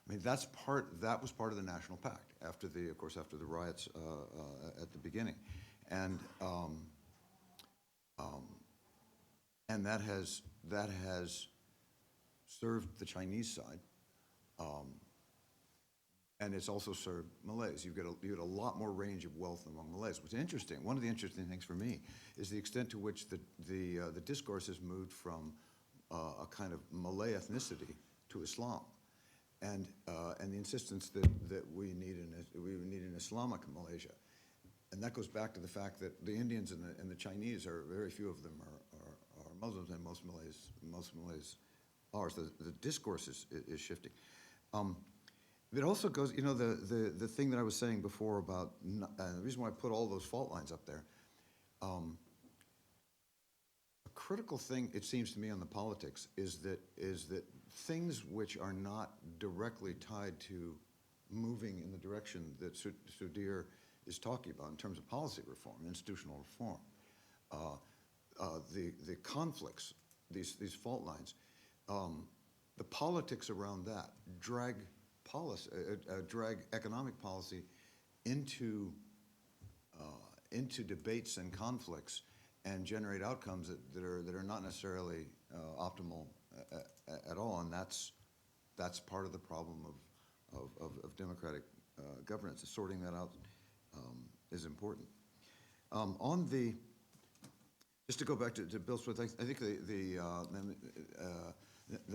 mean, that was part of the National Pact after the riots at the beginning, and that has served the Chinese side. And it's also served Malays. You get a lot more range of wealth among Malays. What's interesting, one of the interesting things for me, is the extent to which the discourse has moved from a kind of Malay ethnicity to Islam, and the insistence that we need an Islamic Malaysia, and that goes back to the fact that the Indians and the Chinese are very few of them are Muslims, and most Malays are. So the discourse is shifting. It also goes, you know, the thing that I was saying before about, the reason why I put all those fault lines up there, a critical thing, it seems to me, on the politics is that things which are not directly tied to moving in the direction that Sudhir is talking about in terms of policy reform, institutional reform, the conflicts, these fault lines, the politics around that drag economic policy into debates and conflicts and generate outcomes that are not necessarily optimal at all, and that's part of the problem of democratic governance. Sorting that out is important. Just to go back to Bill Smith, I think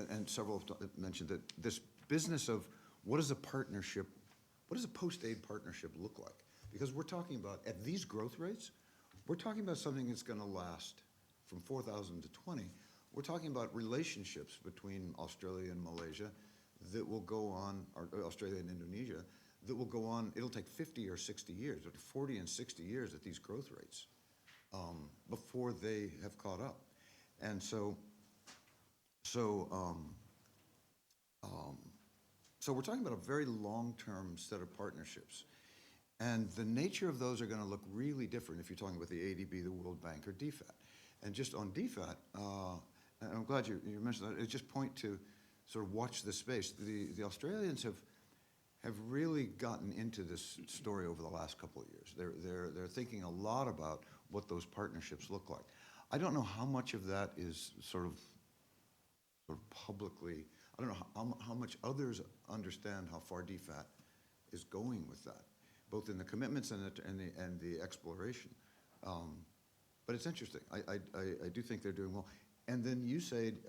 and several have mentioned that this business of what does a post-aid partnership look like? Because we're talking about, at these growth rates, we're talking about something that's going to last from 4,000 to 20. We're talking about relationships between Australia and Malaysia that will go on, or Australia and Indonesia, that will go on, it'll take 50 or 60 years, or 40 and 60 years at these growth rates before they have caught up. And so we're talking about a very long-term set of partnerships. And the nature of those are going to look really different if you're talking about the ADB, the World Bank, or DFAT. And just on DFAT, and I'm glad you mentioned that, it just point to sort of watch this space. The Australians have really gotten into this story over the last couple of years. They're thinking a lot about what those partnerships look like. I don't know how much of that is sort of publicly, I don't know how much others understand how far DFAT is going with that, both in the commitments and the exploration. But it's interesting. I do think they're doing well. And then you said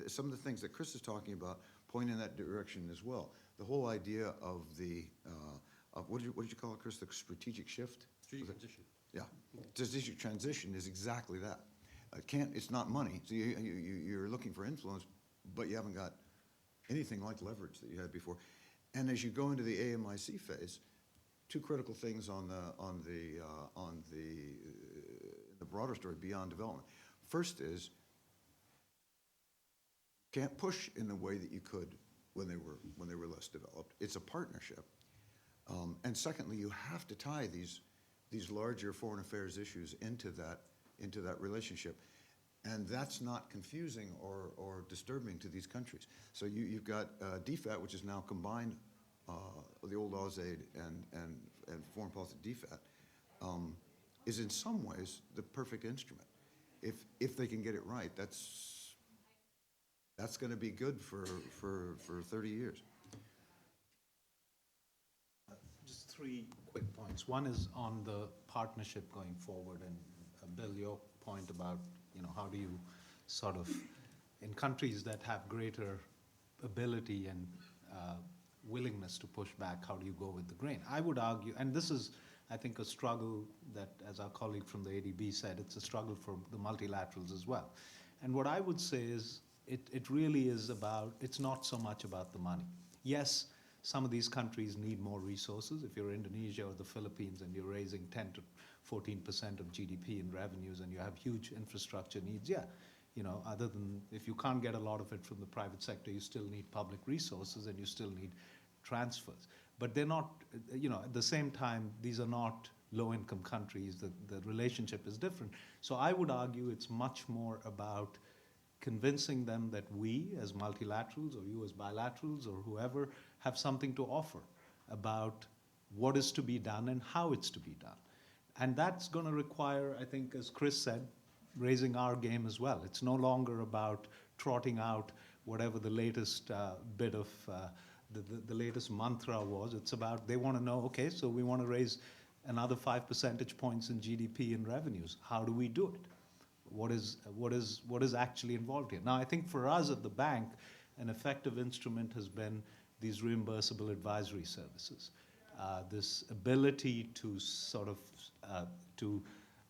some of the things that Chris is talking about point in that direction as well. The whole idea of what did you call it, Chris? The strategic shift? Strategic transition. Yeah, strategic transition is exactly that. It's not money. So you're looking for influence, but you haven't got anything like leverage that you had before. And as you go into the AMIC phase, two critical things on the broader story beyond development. First is, can't push in the way that you could when they were less developed. It's a partnership. And secondly, you have to tie these larger foreign affairs issues into that relationship. And that's not confusing or disturbing to these countries. So you've got DFAT, which is now combined, the old AusAid and foreign policy DFAT, is in some ways the perfect instrument. If they can get it right, that's going to be good for 30 years. Just three quick points. One is on the partnership going forward, and Bill, your point about, how do you sort of, in countries that have greater ability and willingness to push back, how do you go with the grain? I would argue, and this is, I think, a struggle that, as our colleague from the ADB said, it's a struggle for the multilaterals as well. And what I would say is, it really is about, it's not so much about the money. Yes, some of these countries need more resources. If you're Indonesia or the Philippines and you're raising 10 to 14% of GDP in revenues and you have huge infrastructure needs, yeah, other than if you can't get a lot of it from the private sector, you still need public resources and you still need transfers. But they're not, at the same time, these are not low-income countries. The relationship is different. So I would argue it's much more about convincing them that we as multilaterals or you as bilaterals or whoever have something to offer about what is to be done and how it's to be done. And that's going to require, I think, as Chris said, raising our game as well. It's no longer about trotting out whatever the latest bit of the latest mantra was. It's about they want to know, okay, so we want to raise another 5 percentage points in GDP and revenues. How do we do it? What is actually involved here? Now, I think for us at the bank, an effective instrument has been these reimbursable advisory services. This ability to sort of to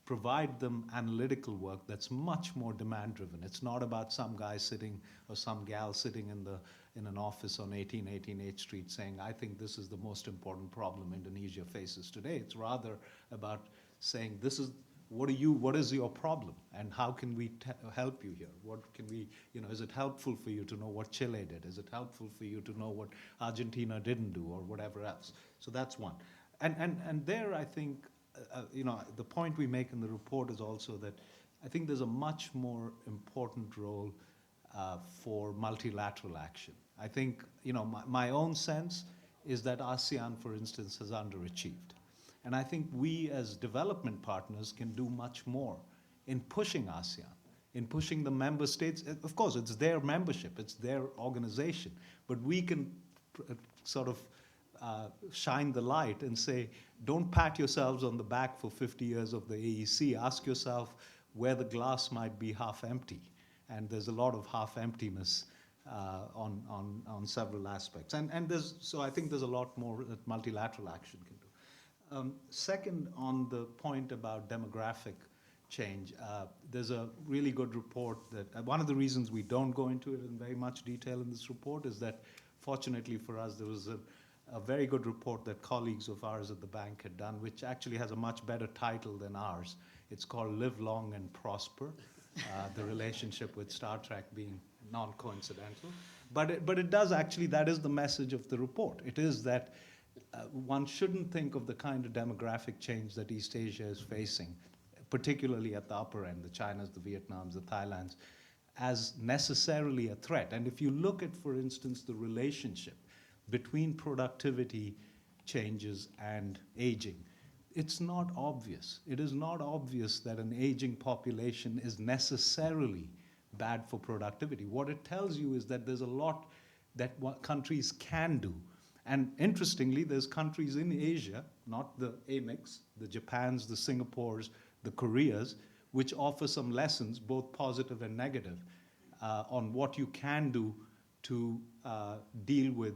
provide them analytical work that's much more demand-driven. It's not about some guy sitting or some gal sitting in an office on 1818 8th Street saying, I think this is the most important problem Indonesia faces today. It's rather about saying, what is your problem and how can we help you here? What can we, is it helpful for you to know what Chile did? Is it helpful for you to know what Argentina didn't do or whatever else? So that's one. And there I think, the point we make in the report is also that I think there's a much more important role for multilateral action. I think, my own sense is that ASEAN, for instance, has underachieved. And I think we as development partners can do much more in pushing ASEAN, in pushing the member states. Of course, it's their membership, it's their organization, but we can sort of shine the light and say, don't pat yourselves on the back for 50 years of the AEC. Ask yourself where the glass might be half empty. And there's a lot of half emptiness on several aspects. So I think there's a lot more that multilateral action can do. Second, on the point about demographic change, there's a really good report that one of the reasons we don't go into it in very much detail in this report is that fortunately for us, there was a very good report that colleagues of ours at the bank had done, which actually has a much better title than ours. It's called Live Long and Prosper, the relationship with Star Trek being non-coincidental. But it does actually, that is the message of the report. It is that one shouldn't think of the kind of demographic change that East Asia is facing, particularly at the upper end, the Chinas, the Vietnams, the Thailands, as necessarily a threat. And if you look at, for instance, the relationship between productivity changes and aging, it's not obvious. It is not obvious that an aging population is necessarily bad for productivity. What it tells you is that there's a lot that countries can do. And interestingly, there's countries in Asia, not the AMICs, the Japans, the Singapores, the Koreas, which offer some lessons, both positive and negative, on what you can do to deal with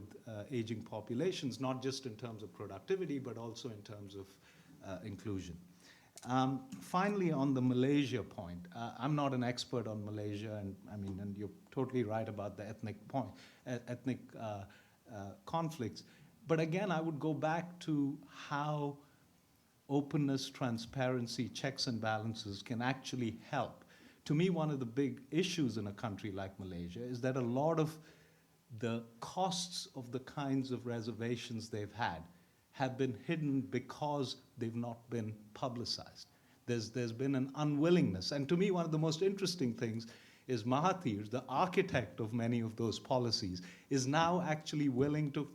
aging populations, not just in terms of productivity, but also in terms of inclusion. Finally, on the Malaysia point, I'm not an expert on Malaysia, and you're totally right about the ethnic conflicts. But again, I would go back to how openness, transparency, checks and balances can actually help. To me, one of the big issues in a country like Malaysia is that a lot of the costs of the kinds of reservations they've had have been hidden because they've not been publicized. There's been an unwillingness. And to me, one of the most interesting things is Mahathir, the architect of many of those policies, is now actually willing to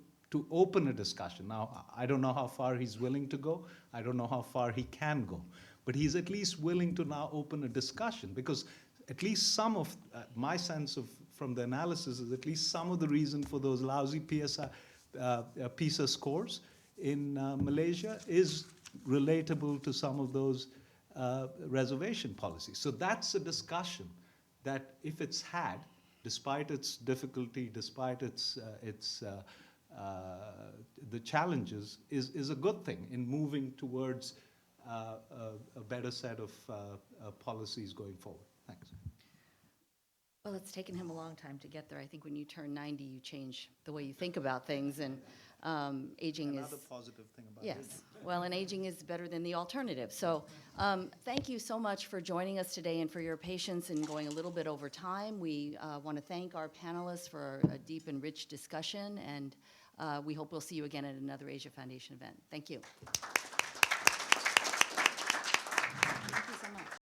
open a discussion. Now, I don't know how far he's willing to go. I don't know how far he can go. But he's at least willing to now open a discussion, because at least some of my sense of from the analysis is at least some of the reason for those lousy PISA scores in Malaysia is relatable to some of those reservation policy. So that's a discussion that, if it's had, despite its difficulty, despite the challenges, is a good thing in moving towards a better set of policies going forward. Thanks. Well, it's taken him a long time to get there. I think when you turn 90, you change the way you think about things, and aging is... Another positive thing about Yes. aging. Well, and aging is better than the alternative. So thank you so much for joining us today and for your patience in going a little bit over time. We want to thank our panelists for a deep and rich discussion, and we hope we'll see you again at another Asia Foundation event. Thank you.